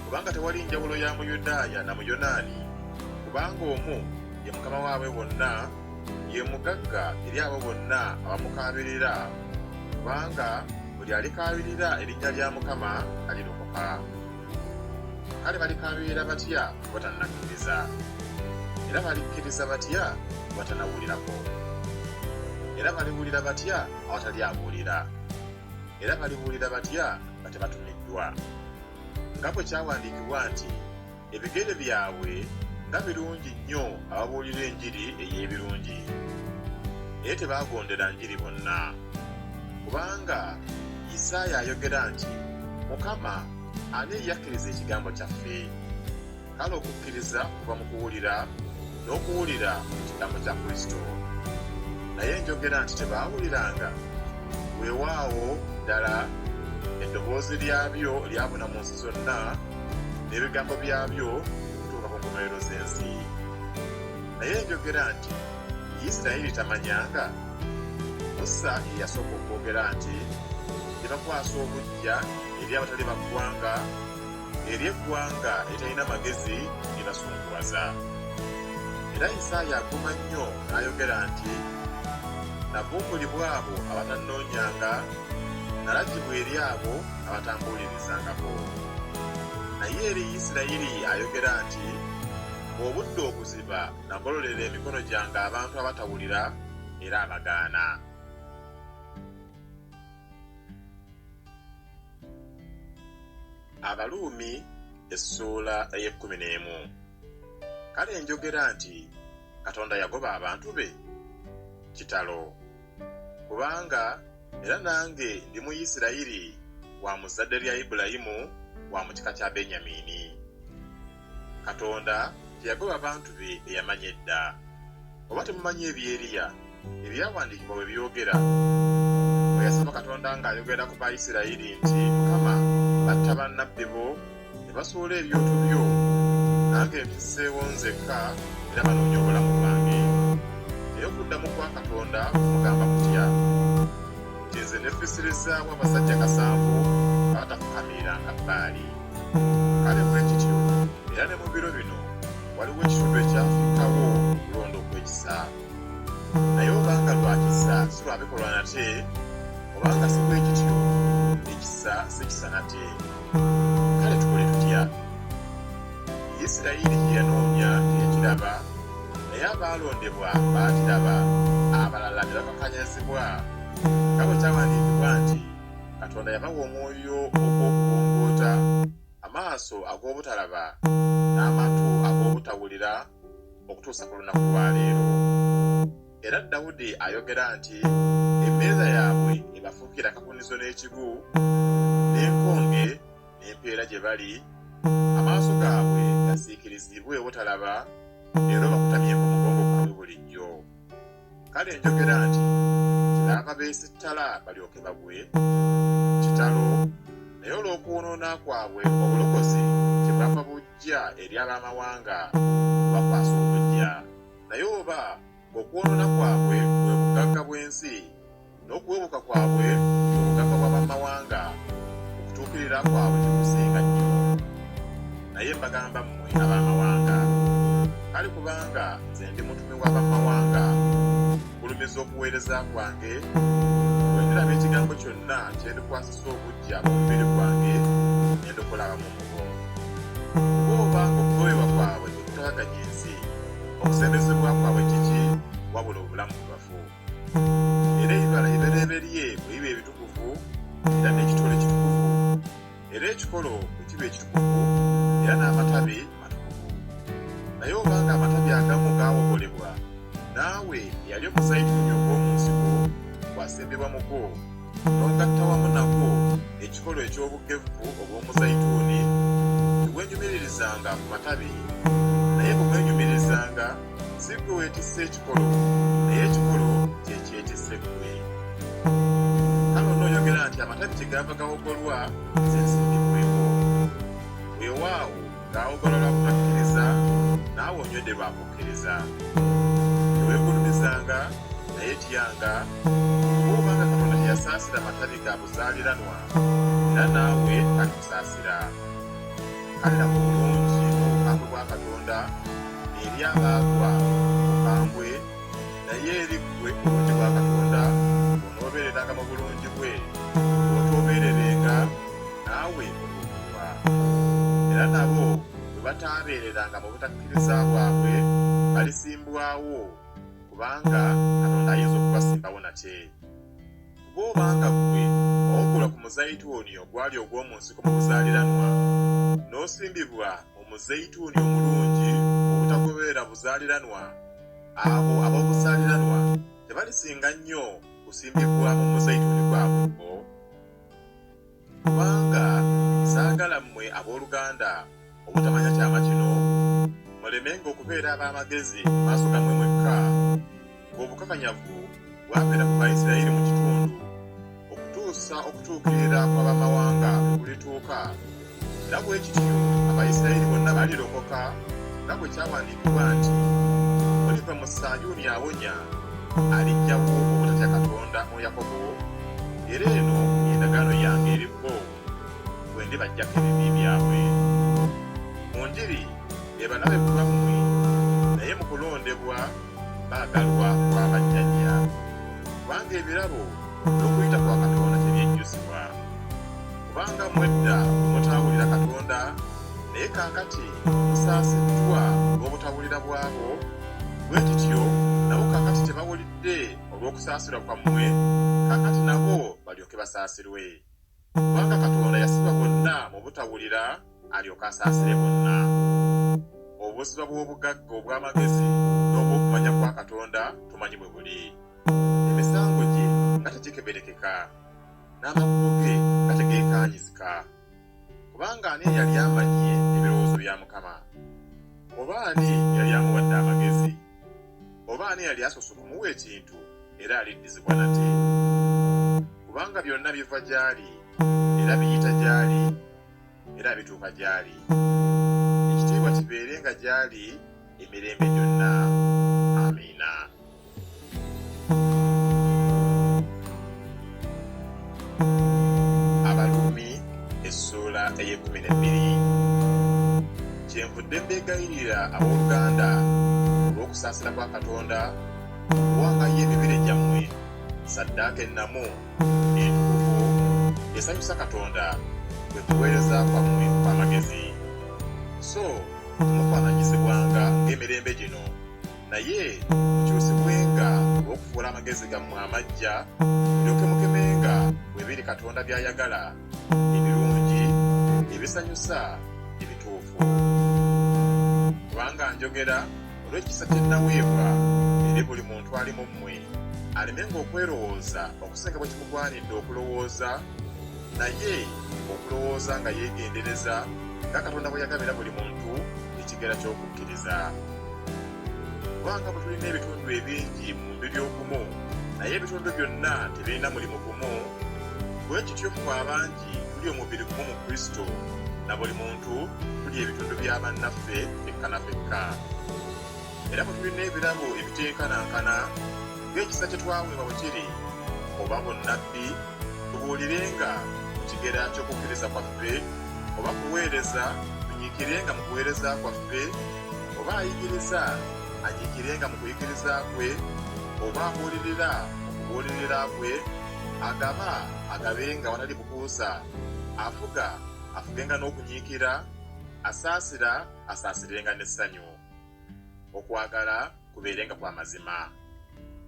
Kubanga tewali njawulo ya Muyudaaya na Muyonaani, kubanga omu ye Mukama waabwe bonna, ye mugagga eri abo bonna abamukaabirira, kubanga buli alikaabirira erinnya lya Mukama alirokoka. Kale balikaabirira batya batannakkiriza? Era balikkiriza batya batanawulirako? Era baliwulira batya awatali abuulira? Era balibuulira batya batebatumiddwa? Nga bwe kyawandiikibwa nti ebigere byabwe nga birungi nnyo ababuulira enjiri ey'ebirungi, naye tebaagondera njiri bonna. Kubanga Isaaya ayogera nti Mukama ani eyakkiriza ekigambo kyaffe? Kale okukkiriza kuva mu kuwulira, n'okuwulira mu kigambo kya Kristo. Naye njogera nti tebaawuliranga, weewaawo ddala eddoboozi lyabyo lyabuna mu nsi zonna, n'ebigambo byabyo kutuuka ku nkomerero z'ensi. Naye njogera nti Isirayiri tamanyanga? Musa ye yasooka okwogera nti libakwasa obuggya eri abatali baggwanga, eri eggwanga eritalina magezi libasunguwaza. Era Isaaya aguma nnyo n'ayogera nti navumbulibwa abo abatannoonyanga, nalagibwa eri abo abatambuulirizangako. Naye eri Isirayiri ayogera nti obudde okuziba nagololera emikono gyange abantu abatawulira era abagaana. Abaluumi essuula ey'11. Kale njogera nti Katonda yagoba abantu be? Kitalo. Kubanga era nange ndi mu Isirayiri wa mu zzadde lya Ibulayimu wa mu kika kya Benyamini. Katonda teyagoba abantu be eyamanya edda. Oba temumanyi eby'Eriya ebyawandiikibwa bwe byogera? Bwe yasaba Katonda ng'ayogera ku Bayisirayiri nti Mukama batta bannabbi bo ne basuula ebyoto byo, nange mpisseewo nzekka era banoonya obulamu bwange. Naye okuddamu kwa Katonda kumugamba kutya nti nze nefisirizaamu abasajja 7 abatafukamiranga Baali. Kale bwe kityo era ne mu biro bino waliwo ekitundu ekyafikawo okulonda okw'ekisa. Naye obanga lwa kisa si lwa bikolwa nate, obanga si bwe kityo ekisa si kisa nate. Kale tukole tutya? Isirayiri kye yanoonya teyakiraba, naye abaalondebwa baakiraba, abalala ne bakakanyazibwa. Nga bwe kyawandiikibwa nti Katonda yabawa omwoyo ogw'okubongoota, amaaso ag'obutalaba n'amatu ag'obutawulira okutuusa ku lunaku lwa leero. Era Dawudi ayogera nti emmeeza yaabwe ebafuukira akakunizo n'ekigu, n'enkonge n'empeera gye bali, amaaso gaabwe gasiikirizibwe obutalaba, era bakutamyeko mugongo gwabwe bulijjo. Kale njogera nti kiraba beesittala balyoke bagwe. Kitalo naye olw'okwonoona kwabwe obulokozi kyebwava bujja eri ab'amawanga bakwasa obujja. Naye oba ng'okwonoona kwabwe bwe bugagga bw'ensi, n'okuwebuka kwabwe bwe bugagga bw'abamawanga, okutuukirira kwabwe tekusinga nnyo. Naye mbagamba mmwe ab'amawanga, kale kubanga nze ndi mutume w'abamawanga, nkulumiza okuweereza kwange, bwe ndiraba ekigambo kyonna kye ndikwasisa obujja mu mubiri gwange ne ndikulaba mu mugo. Oba ng'okugobebwa kwabwe tekutabaganya ensi, okusembezebwa kwabwe kiki wabula obulamu bubafu. Era ebibala ebibereberye bwe biba ebitukuvu, era n'ekitole ekitukuvu, era ekikolo bwe kiba ekitukuvu, era n'amatabi matukuvu. Naye obanga amatabi agamu gaawogolebwa, naawe yali omuzayituuni ogw'omu nsiko bw'asimbibwa mugo, n'ogatta wamu nagwo ekikolo eky'obugevvu obw'omuzayituuni, tewenyumiririzanga ku matabi, naye bwe wenyumirizanga si ggwe weetisse ekikolo, naye ekikolo kye kyetisse ggwe. Kale onooyogera nti amatabi kyegaava gawogolwa nze nsimbibwewo. Weewaawo gaawogolwa butakkiriza, naawe onywedde lwa kukkiriza. Teweegulumizanga naye tyanga, obanga Katonda teyasaasira amatabi ga buzaaliranwa, era naawe alikusaasira. Kale laba obulungi obukambwe bwa Katonda eri abaagwa obukambwe, naye eri ggwe obulungi bwa Katonda onoobeereranga mu bulungi bwe, bw'otoobeererenga naawe olumulwa. Era nabo bwe bataabeereranga mu butakkiriza bwabwe balisimbwawo, kubanga Katonda ayinza okubasimbawo nate. Kuba obanga ggwe owogolwa ku muzayituuni ogwali ogw'omu nsiko mu buzaaliranwa, n'osimbibwa mu muzayituuni omulungi obutagoberera buzaaliranwa, abo ab'obuzaaliranwa tebalisinga nnyo kusimbibwa mu muzayituuni gwabwe gwo? Kubanga saagala mmwe abooluganda obutamanya kyama kino, mulemenga okubeera ab'amagezi mu maaso gammwe mwekka, ng'obukakanyavu bwabeera ku Bayisirayiri mu kitundu, okutuusa okutuukirira kw'abamawanga bwe kulituuka. Era bwe kityo Abayisirayiri bonna balirokoka, nga bwe kyawandiikibwa nti, muliva mu Sayuuni awonya, alijjawo obutatya Katonda mu Yakobo, era eno y'endagaano yange eri bo, bwe ndibaggyako ebibi byabwe. Mu njiri be balabe ku bammwe, naye mu kulondebwa baagalwa kwa bajjajja. Kubanga ebirabo n'okuyita kwa Katonda tebyejjusibwa. Kubanga mwedda mutaawulira Katonda, naye kaakati musaasiddwa olw'obutawulira bwabo, bwe kityo nabo kaakati tebawulidde olw'okusaasirwa kwammwe, kaakati nabo balyoke basaasirwe. Kubanga Katonda yasiba bonna mu butawulira alyoke asaasire bonna. Obusiba bw'obugagga obw'amagezi n'obw'okumanya kwa Katonda tumanyi bwe buli. Emisango gye nga tegikeberekeka, n'amakubo ge nga tegeekaanyizika. Kubanga ani eyali amanye ebirowoozo bya Mukama? Oba ani yali amuwadde amagezi? Oba ani yali asoose okumuwa ekintu era aliddizibwa nate? Kubanga byonna biva gy'ali, era biyita gy'ali, era bituuka gy'ali. Ekitiibwa kibeerenga gy'ali emirembe gyonna. Amiina. Abaluumi essuula ey'12. Kyenvudde mbeegayirira abooluganda olw'okusaasira kwa Katonda okuwangayo emibiri gyammwe ssaddaaka ennamu entuufu esanyusa Katonda kwe kuweereza kwammwe okw'amagezi. So temufaananyizibwanga ng'emirembe gino, naye mukyusibwenga olw'okufuula amagezi gammwe amaggya, mulyoke mukemenga bwe biri Katonda by'ayagala, ebirungi, ebisanyusa, ebituufu. Kubanga njogera olw'ekisa kye nnaweebwa eri buli muntu ali mu mmwe, alemenga okwerowooza okusinga bwe kimugwanidde okulowooza, naye okulowooza nga yeegendereza nga Katonda bwe yagabira buli muntu ekigera ky'okukkiriza. Kubanga bwe tulina ebitundu ebingi mu mubiri ogumu, naye ebitundu byonna tebirina mulimu gumu, bwe kityo ffe abangi tuli omubiri gumu mu Kristo, na buli muntu tuli ebitundu bya bannaffe fekka na fekka. Era bwe tulina ebirabo ebiteekanankana ng'ekisa kye twaweebwa bwe kiri, oba bunnabbi, tubuulirenga mu kigera ky'okukkiriza kwaffe, oba kuweereza, tunyiikirenga mu kuweereza kwaffe, oba ayigiriza, anyiikirenga mu kuyigiriza kwe, oba abuulirira mu kubuulirira kwe, agaba, agabenga awatali bukuusa, afuga, afugenga n'okunyiikira, asaasira, asaasirenga n'essanyu. Okwagala kubeerenga kwa mazima.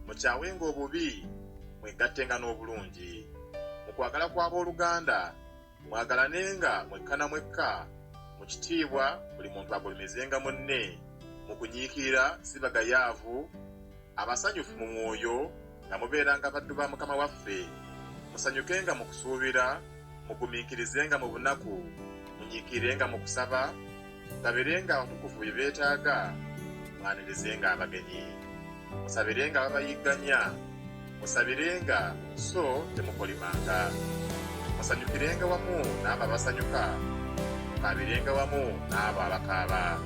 Mukyawenga obubi, mwegattenga n'obulungi. Mu kwagala kw'abooluganda, mwagalanenga mwekka na mwekka, mu kitiibwa buli muntu agulumizenga munne, mu kunyiikira si bagayaavu, abasanyufu mu mwoyo, nga mubeeranga baddu ba Mukama waffe, musanyukenga mu kusuubira, mugumiikirizenga mu bunaku, munyiikirenga mu kusaba, mugabirenga abatukuvu bye beetaaga, mwanirizenga abagenyi, musabirenga ababayigganya, musabirenga so temukolimanga, musanyukirenga wamu n'abo abasanyuka, mukaabirenga wamu n'abo abakaaba,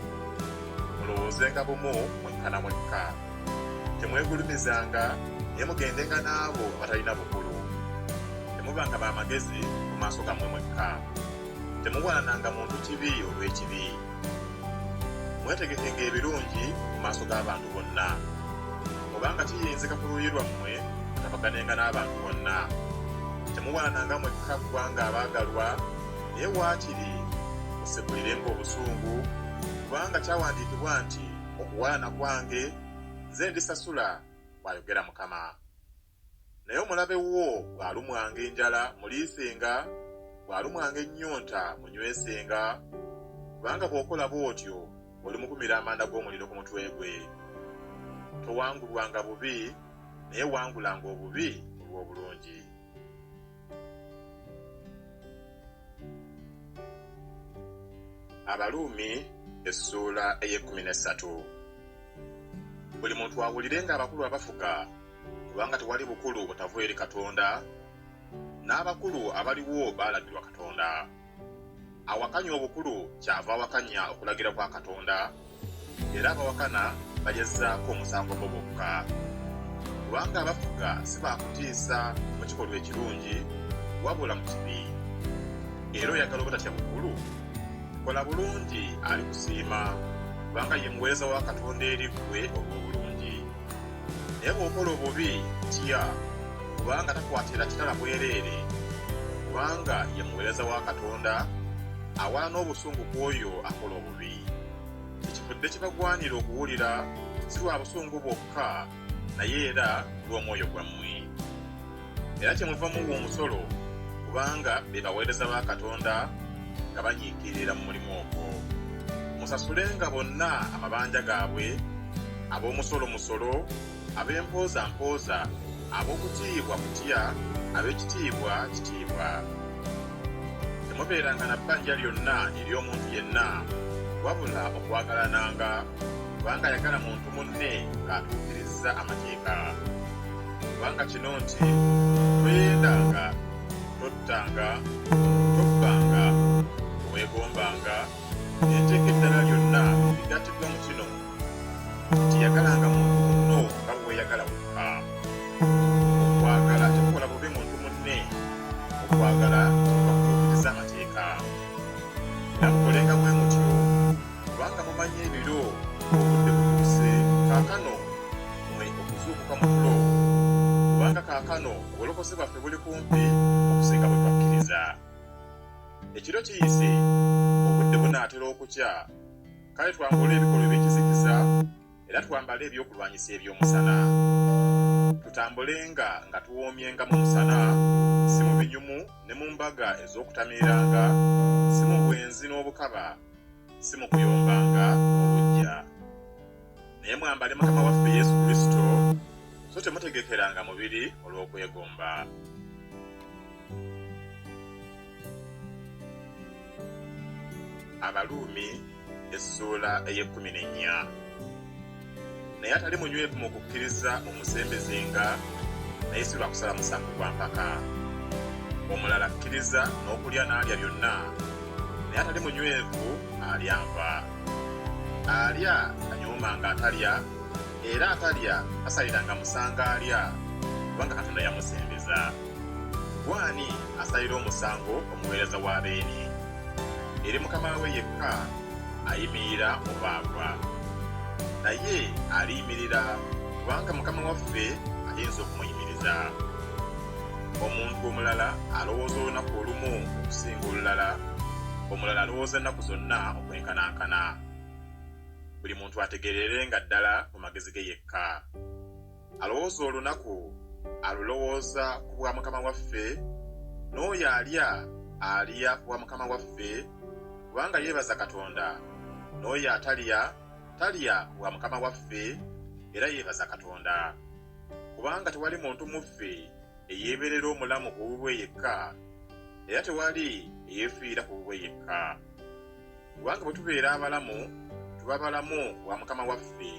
mulowoozenga bumu mwekka na mwekka, temwegulumizanga naye mugendenga n'abo abatalina bukulu, temubanga b'amagezi mu maaso gammwe mwekka, temuwalananga muntu kibi olw'ekibi, mwetegekenga ebirungi mu maaso g'abantu bonna, kubanga kiyinzika ku luuyi lwammwe mutabaganenga n'abantu bonna, temuwalananga mwekka kubanga abaagalwa, naye waakiri musegulirenga obusungu, kubanga kyawandiikibwa nti okuwalana kwange nze ndisasula, bw'ayogera Mukama. Naye omulabe wo bw'alumwanga enjala muliisenga, bw'alumwanga ennyonta munywesenga, kubanga bw'okola bw'otyo olimukumira amanda g'omuliro ku mutwe gwe. Towangulwanga bubi, naye wangulanga obubi olw'obulungi. Abaluumi essuula ey'13. Buli muntu awulirenga abakulu abafuga, kubanga tewali bukulu butavu eri Katonda, n'abakulu abaliwo baalagirwa Katonda. Awakanya obukulu kyava awakanya okulagira kwa Katonda, era abawakana bagezzaako omusango bo bokka. Kubanga abafuga si baakutiisa mu kikolwa ekirungi, wabula mu kibi. Era oyagala obutatya bukulu, kola bulungi alikusiima, kubanga ye muweereza wa Katonda eri ggwe olw'obulungi. Naye bw'okola obubi tya, kubanga takwatira kitala bwereere, kubanga ye muweereza wa Katonda, awala n'obusungu bw'oyo akola obubi. Kikivudde kibagwanira okuwulira, si lwa busungu bwokka, naye era lw'omwoyo gwammwe. Era kyemuvamu omusolo, kubanga be baweereza ba Katonda nga banyiikirira mu mulimu ogwo. Musasulenga bonna amabanja gaabwe, ab'omusolo musolo, ab'empooza mpooza, ab'okutiibwa kutya, ab'ekitiibwa kitiibwa. Temubeeranga na bbanja lyonna ery'omuntu yenna, wabula okwagalananga, kubanga ayagala muntu munne ng'atuukirizza amateeka. Kubanga kino nti toyendanga, tottanga, tobbanga, weegombanga, n'enteeka eddala lyonna bigattiddwa mu kino nti yagalanga muntu munno nga bwe weeyagala wekka. Okwagala tekukola bubi muntu munne, okwagala kutuukiriza amateeka. Era mukolenga bwe mutyo, kubanga mumanyi ebiro obudde butuuse, kaakano mmwe okuzuukuka mu tulo, kubanga kaakano obulokozi bwaffe buli kumpi okusinga bwe twakkiriza. Ekiro kiyise, obudde bunaatera okukya, kale twambule ebikolwa eby'ekizikiza, era twambale ebyokulwanyisa eby'omusana. Tutambulenga nga tuwoomyenga mu musana, si mu binyumu ne mu mbaga ez'okutamiiranga, si mu bwenzi n'obukaba, si mu kuyombanga obujja. Naye mwambale Mukama waffe Yesu Kristo, so temutegekeranga mubiri olw'okwegomba. Abaluumi essuula ey'14. Naye atali munywevu mu kukkiriza mumusembezenga, naye si lwa kusala musango gwa mpaka. omulala akkiriza n'okulya n'alya byonna, naye atali munywevu alya nva. Alya anyooma nga atalya, era atalya asaliranga musango alya, kubanga Katonda yamusembeza. Gwani asalira omusango omuweereza w'abeeni? Eri Mukama we yekka ayimirira oba agwa. Naye aliyimirira kubanga Mukama waffe ayinza okumuyimiriza. Omuntu omulala alowooza olunaku olumu okusinga olulala, omulala alowooza ennaku zonna okwenkanankana. Buli muntu ategeerere nga ddala mu magezi ge yekka. Alowooza olunaku alulowooza ku bwa Mukama waffe, n'oyo alya ku bwa Mukama waffe kubanga yeebaza Katonda, n'oyo talya ku bwa Mukama waffe era yeebaza Katonda. Kubanga tewali muntu mu ffe eyeeberera omulamu ku bubwe yekka, era tewali eyeefiira ku bubwe yekka. Kubanga bwe tubeera abalamu, tuba balamu ku bwa Mukama waffe.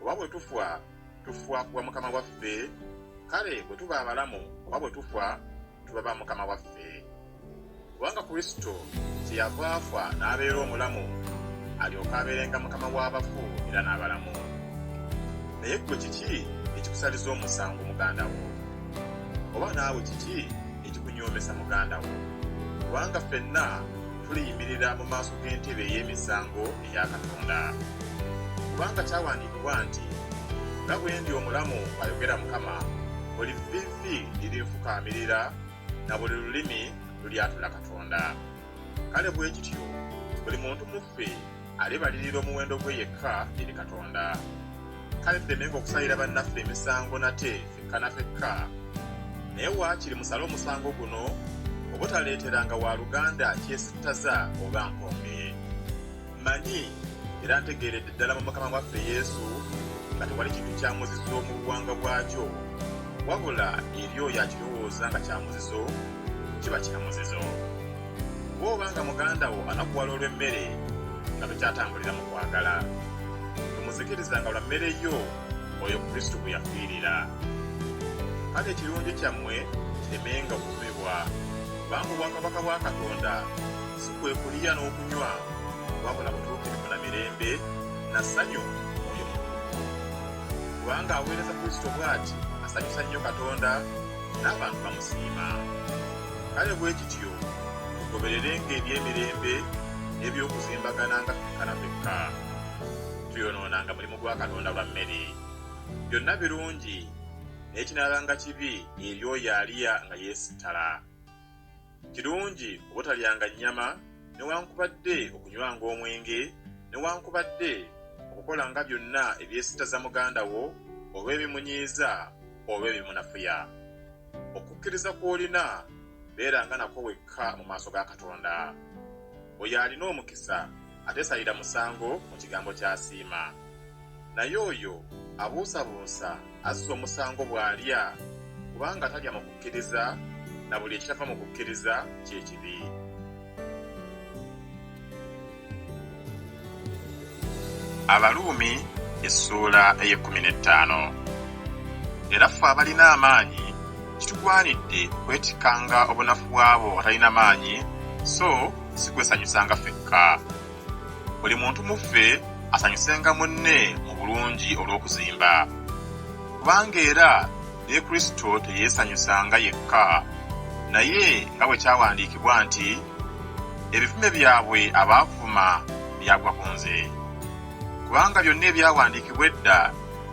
Oba bwe tufa ku bwa Mukama waffe, kale bwe tuba abalamu oba bwe tufa, tuba ba Mukama waffe. Kubanga Kristo kyeyava afa n'abeera omulamu, alyoka abeerenga Mukama w'abafu era n'abalamu. Naye ggwe kiki ekikusaliza omusango muganda wo? Oba naawe kiki ekikunyoomesa muganda wo? Kubanga ffenna tuliyimirira mu maaso g'entebe ey'emisango eya Katonda. Kubanga kyawandiikibwa nti, nga bwe ndi omulamu ayogera Mukama, buli vviivi lirinfukaamirira na buli lulimi lulyatula Katonda. Kale bwe kityo buli muntu mu ffe alibalirira omuwendo gwe yekka eri Katonda. Kale tulemenga okusalira bannaffe emisango nate fekka na fekka, naye waakiri musale omusango guno obutaleeteranga waluganda kyesittaza oba nkombe. Mmanyi era ntegeeredde ddala mu Mukama waffe Yesu nga tewali kintu kya muzizo mu buwanga bwakyo, wabula eri oyo akirowooza nga kya muzizo kiba kya muzizo. Bw'oba nga muganda wo anakuwala olw'emmere nga tokyatambulira mu kwagala, tomuzikirizanga lwa mmere yo oyo Kristo gwe yafiirira. Kale ekirungi kyammwe kiremenga okuvumibwa, kubanga obwakabaka bwa Katonda si kwe kulya n'okunywa, wabula butuukirivu na mirembe na ssanyu oyo mutukuvu. Kubanga aweereza Kristo bw'ati asanyusa nnyo Katonda n'abantu bamusiima. Kale bwe kityo tugobererenga eby'emirembe n'eby'okuzimbagana nga fekka na fekka, tuyonoonanga mulimu gwa Katonda lwa mmere. Byonna birungi, naye kinaalanga kibi eri oyo alya nga yeesittala. Kirungi obutalyanga nnyama, newankubadde okunywanga omwenge, newankubadde okukolanga byonna ebyesittaza muganda wo oba ebimunyiiza oba ebimunafuya. Okukkiriza kw'olina beeranga nako wekka mu maaso ga Katonda. Oyo alina omukisa ateesalira musango mu kigambo ky'asiima. Naye oyo abuusabuusa assa omusango bw'alya, kubanga talya mu kukkiriza, na buli ekitava mu kukkiriza ky'ekibi. Abaluumi essuula ey'e15. Era ffe abalina amaanyi kitugwanidde okwetikanga obunafu bw'abo atalina maanyi, so si kwesanyusanga ffekka. Buli muntu mu ffe asanyusenga munne mu bulungi olw'okuzimba. Kubanga era ne Kristo teyeesanyusanga yekka, naye nga bwe kyawandiikibwa nti, ebivume byabwe abaavuma byagwa ku nze. Kubanga byonna ebyawandiikibwa edda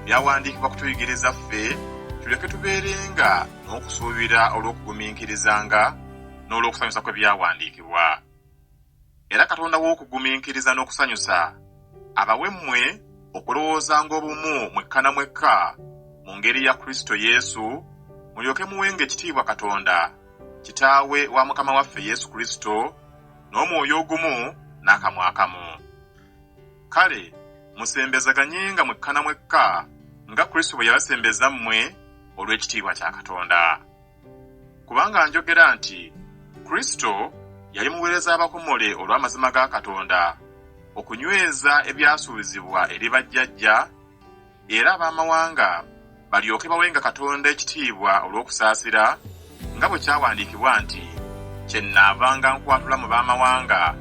byawandiikibwa kutuyigiriza ffe tuleke tubeerenga n'okusuubira olw'okugumiikirizanga n'olw'okusanyusa kwe byawandiikibwa. Era Katonda w'okugumiikiriza n'okusanyusa abawe mmwe okulowoozanga obumu mwekka na mwekka mu ngeri ya Kristo Yesu, mulyoke muwenga ekitiibwa Katonda, Kitaawe wa Mukama waffe Yesu Kristo, n'omwoyo ogumu n'akamwa akamu. Kale musembezaganyenga mwekka na mwekka nga Kristo bwe yabasembeza mmwe olw'ekitiibwa kya Katonda. Kubanga njogera nti Kristo yali muweereza abakomole olw'amazima ga Katonda, okunyweza ebyasuubizibwa eri bajjajja, era ab'amawanga balyoke bawenga Katonda ekitiibwa olw'okusaasira nga bwe kyawandiikibwa nti kyennaavanga nkwatula mu baamawanga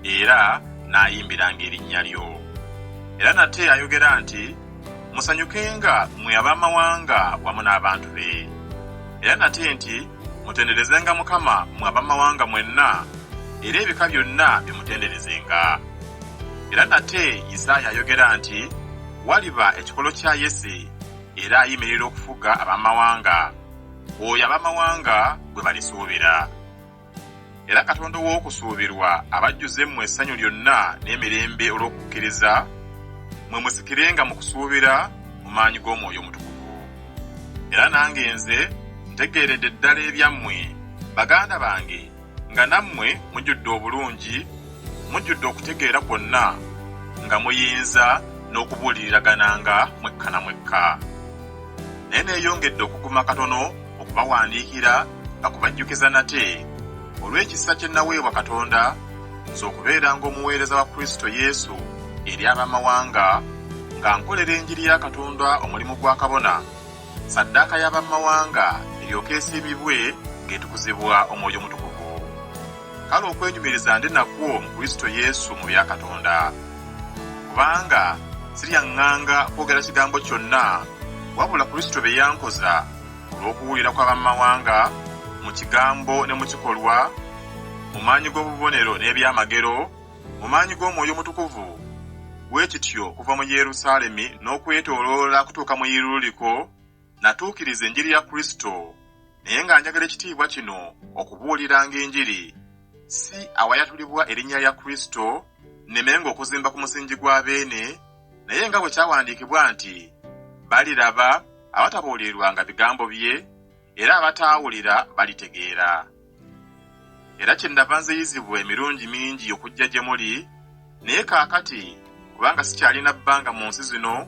era n'ayimbiranga erinnya lyo. Era nate ayogera nti musanyukenga mmwe abaamawanga wamu n'abantu be. Era nate nti mutenderezenga Mukama mmwe abaamawanga mwenna era ebika byonna bimutenderezenga. Era nate Isaaya ayogera nti waliba ekikolo kya Yese era ayimirira okufuga abaamawanga, oyo abaamawanga gwe balisuubira. Era Katonda w'okusuubirwa abajjuze mmwe essanyu lyonna n'emirembe olw'okukkiriza, mwe musikirenga mu kusuubira mu maanyi g'Omwoyo Omutukuvu. Era nange nze ntegeeredde ddala ebyammwe baganda bange, nga nammwe mujjudde obulungi, mujjudde okutegeera kwonna, nga muyinza n'okubuuliragananga mwekka na mwekka. Naye neeyongedde okuguma katono okubawandiikira nga kubajjukiza nate olw'ekisa kye naweebwa Katonda, nze okubeeranga omuweereza wa Kristo Yesu eri abaamawanga, nga nkolera enjiri ya Katonda omulimu gwa kabona, saddaaka y'abaamawanga eryoke esiimibwe ng'etukuzibwa Omwoyo Omutukuvu. Kale okwenyumiriza ndi nakwo mu Kristo Yesu mu bya Katonda. Kubanga siryaŋŋanga kwogera kigambo kyonna wabula Kristo bye yankoza olw'okuwulira kw'abaamawanga mu kigambo ne mu kikolwa, mu maanyi g'obubonero n'ebyamagero, mu maanyi g'Omwoyo Omutukuvu. Bwe kityo okuva mu Yerusaalemi n'okwetooloola kutuuka mu Iruliko, natuukiriza enjiri ya Kristo, naye nga njagala ekitiibwa kino okubuuliranga enjiri, si awayatulibwa erinnya lya Kristo nnemenga okuzimba ku musingi gwa beene, naye nga bwe kyawandiikibwa nti baliraba abatabuulirwanga bigambo bye, era abataawulira balitegeera. Era kyendava nziyizibwa emirundi mingi okujja gye muli, naye kaakati kubanga sikyalina bbanga mu nsi zino,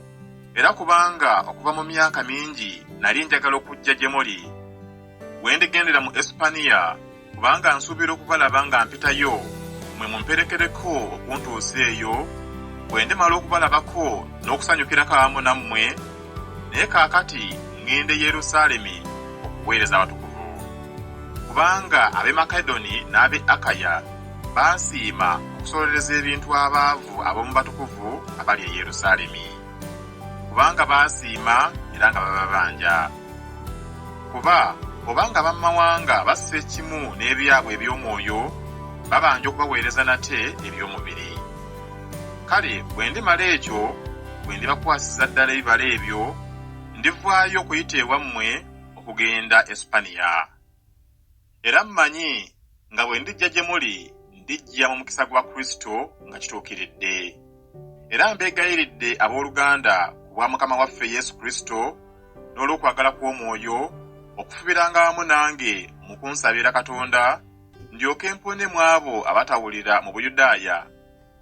era kubanga okuva mu myaka mingi nali njagala okujja gye muli, bwe ndigendera mu Esipaniya, kubanga nsuubira okubalaba nga mpitayo, mwe mumperekereko okuntuusa eyo, bwe ndimala okubalabako n'okusanyukirako awamu nammwe, naye kaakati ŋŋende Yerusaalemi okuweereza abatukuvu. Kubanga ab'e Makedoni n'ab'e Akaya baasiima okusolereza ebintu abaavu ab'omu batukuvu abali e Yerusaalemi, kubanga baasiima era nga bababanja. Kuba obanga bammawanga bassa ekimu n'ebyabwe eby'omwoyo, babanja okubaweereza nate eby'omubiri. Kale bwe ndimala ekyo, bwe ndibakwasiza ddala ebibala ebyo, ndivaayo okuyita ewammwe okugenda Esipaniya. Era mmanyi nga bwe ndijja gye muli, ndijja mu mukisa gwa Kristo nga kituukiridde. Era mbeegayiridde abooluganda ku bwa Mukama waffe Yesu Kristo n'olw'okwagala kw'Omwoyo, okufubiranga wamu nange mu kunsabira Katonda, ndyoke mpone mu abo abatawulira mu Buyudaaya,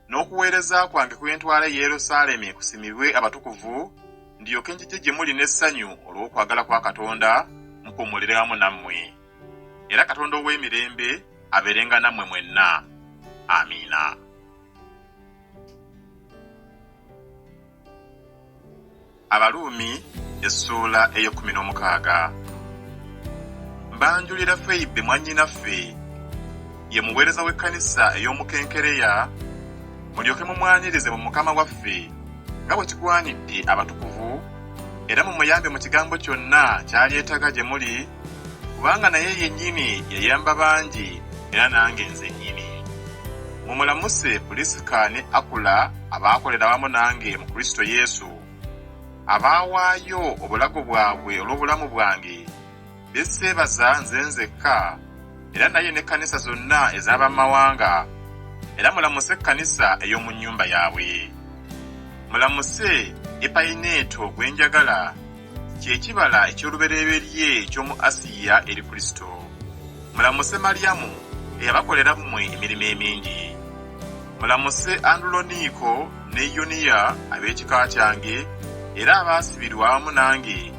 n'okuweereza kwange kwe ntwala e Yerusaalemi kusimibwe abatukuvu, ndyoke njije gye muli n'essanyu olw'okwagala kwa Katonda, mpumulire wamu nammwe. Era Katonda ow'emirembe abeerenga nammwe mwenna. Amiina. Abaluumi essuula ey'okumi-n'omukaaga. Mbanjulira Feibe mwannyinaffe, ye muweereza w'ekkanisa ey'omukenkereya, mulyoke mumwanirize mu Mukama waffe nga bwe kigwanidde abatukuvu, era mumuyambe mu kigambo kyonna ky'alyetaaga gye muli, kubanga naye yennyini yayamba bangi era nange nze nnyini. Mumulamuse Pulisika ne Akula abaakolera wamu nange mu Kristo Yesu, abaawaayo obulago bwabwe olw'obulamu bwange, beeseebaza nze nzekka, era naye n'ekkanisa zonna ez'abamawanga, era mulamuse ekkanisa ey'omu nnyumba yaabwe. Mulamuse Epayineeto gwe njagala, kye kibala eky'olubereberye eky'omu Asiya eri Kristo. Mulamuse Malyamu eyabakolera mmwe emirimu emingi. Mulamuse Anduloniiko ne Yuniya ab'ekika kyange, era abaasibirwa wamu nange,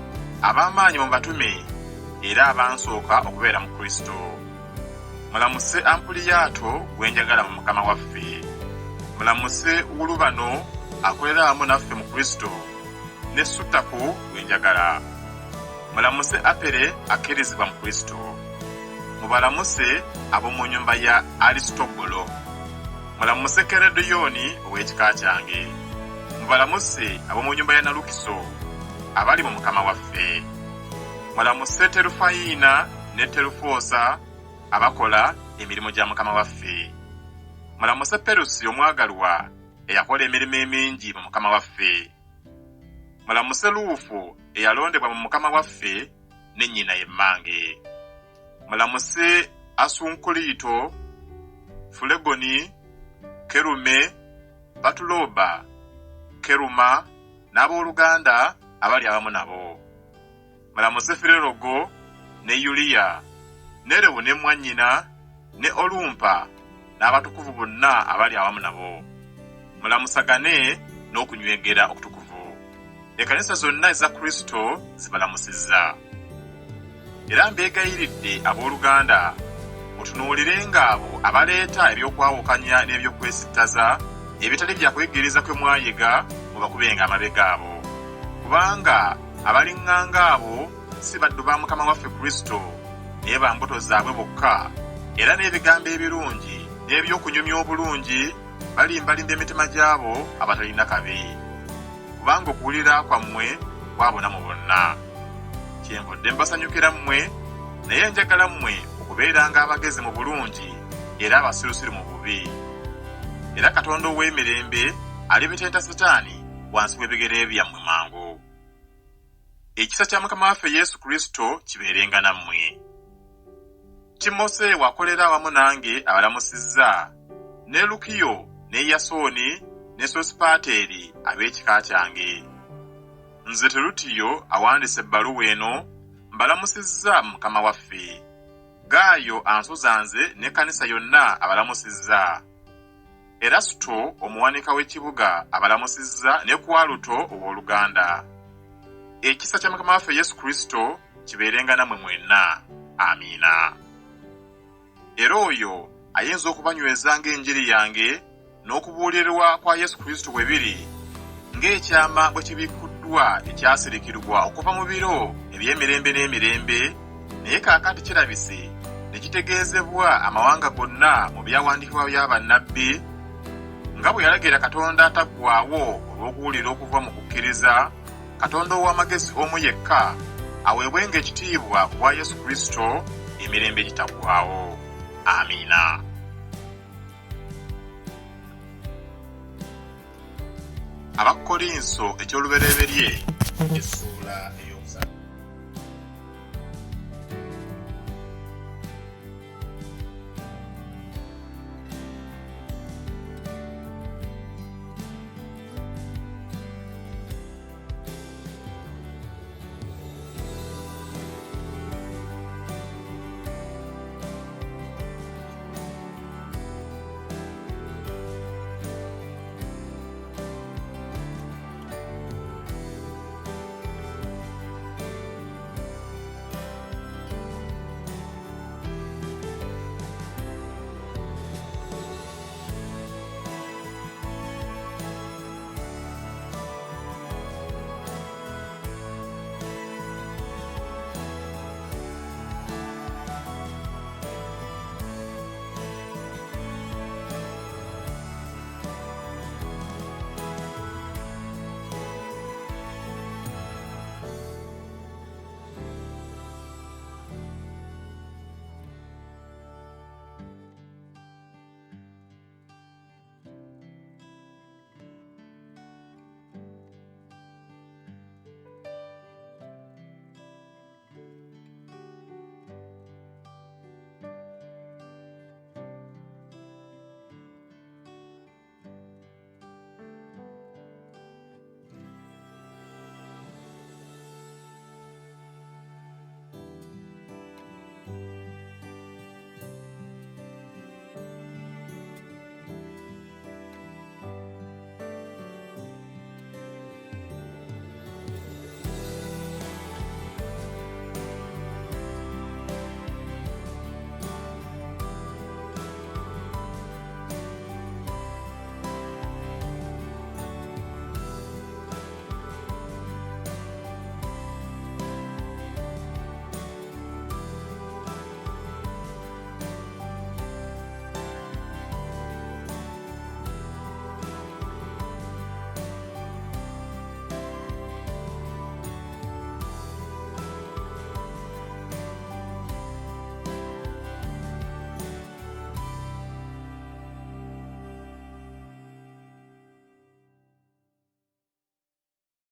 ab'amaanyi mu batume, era abansooka okubeera mu Kristo. Mulamuse Ampuliyaato gwe njagala mu Mukama waffe. Mulamuse Ulubano akolera wamu naffe mu Kristo, ne Sutaku gwe njagala. Mulamuse Apere akkirizibwa mu Kristo. mubalamuse ab'omu nnyumba ya Aristobolo. Mulamuse Kerediyoni ow'ekika kyange. Mubalamuse ab'omu nnyumba ya Nalukiso abali mu Mukama waffe. Mulamuse Terufayina ne Terufoosa abakola emirimu gya Mukama waffe. Mulamuse Perusi omwagalwa eyakola emirimu emingi mu Mukama waffe. Mulamuse Luufu eyalondebwa mu Mukama waffe ne nnyina yemmange. Mulamuse Asunkulito, Fulegoni, Kerume, Batuloba, Keruma n'abooluganda abali awamu nabo. Mulamuse Firerogo ne Yuliya, ne Lewu ne mwannyina, ne Olumpa n'abatukuvu bonna abali awamu nabo. Mulamusagane n'okunywegera okutukuvu. Ekkanisa zonna eza Kristo zibalamusizza. Era mbeegayiridde abooluganda mutunuulirenga abo abaleeta ebyokwawukanya n'ebyokwesittaza ebitali bya kuyigiriza kwe mwayiga mubakubenga amabega abo. Kubanga abaliŋŋanga abo si baddu ba Mukama waffe Kristo, naye ba mbuto zaabwe bokka, era n'ebigambo ebirungi n'ebyokunyumya obulungi balimbalimba emitima gy'abo abatalina kabi. Kubanga okuwulira kwammwe kwabona mu bonna. Kyenvudde mbasanyukira mmwe, naye njagala mmwe okubeeranga abagezi mu bulungi era abasirusiru mu bubi. Era Katonda ow'emirembe alibetenta Setaani wansi w'ebigere byammwe mangu. Ekisa kya Mukama waffe Yesu Kristo kibeerenga nammwe. Timose wakolera awamu nange abalamusizza, ne Lukiyo ne Yasooni ne Sosipateeri ab'ekika kyange. Nze Terutiyo awandiise ebbaluwa eno mbalamusizza mu Mukama waffe. Gaayo ansuza nze n'ekkanisa yonna abalamusizza. Erasuto omuwanika w'ekibuga abalamusizza ne Kwaluto ow'oluganda. Ekisa kya Mukama waffe Yesu Kristo kibeerenga nammwe mwenna. Amiina. Era oyo ayinza okubanywezanga enjiri yange n'okubuulirwa kwa Yesu Kristo bwe biri, ng'ekyama bwe kibikkuddwa ekyasirikirwa okuva mu biro eby'emirembe n'emirembe, naye kaakati kirabise ne kitegeezebwa amawanga gonna mu byawandiikibwa bya bannabbi, nga bwe yalagira Katonda ataggwaawo olw'okuwulira okuva mu kukkiriza, Katonda ow'amagezi omu yekka aweebwenga ekitiibwa ku bwa Yesu Kristo emirembe gitaggwaawo. Amiina. Abakolinso ekyolubereberye essuula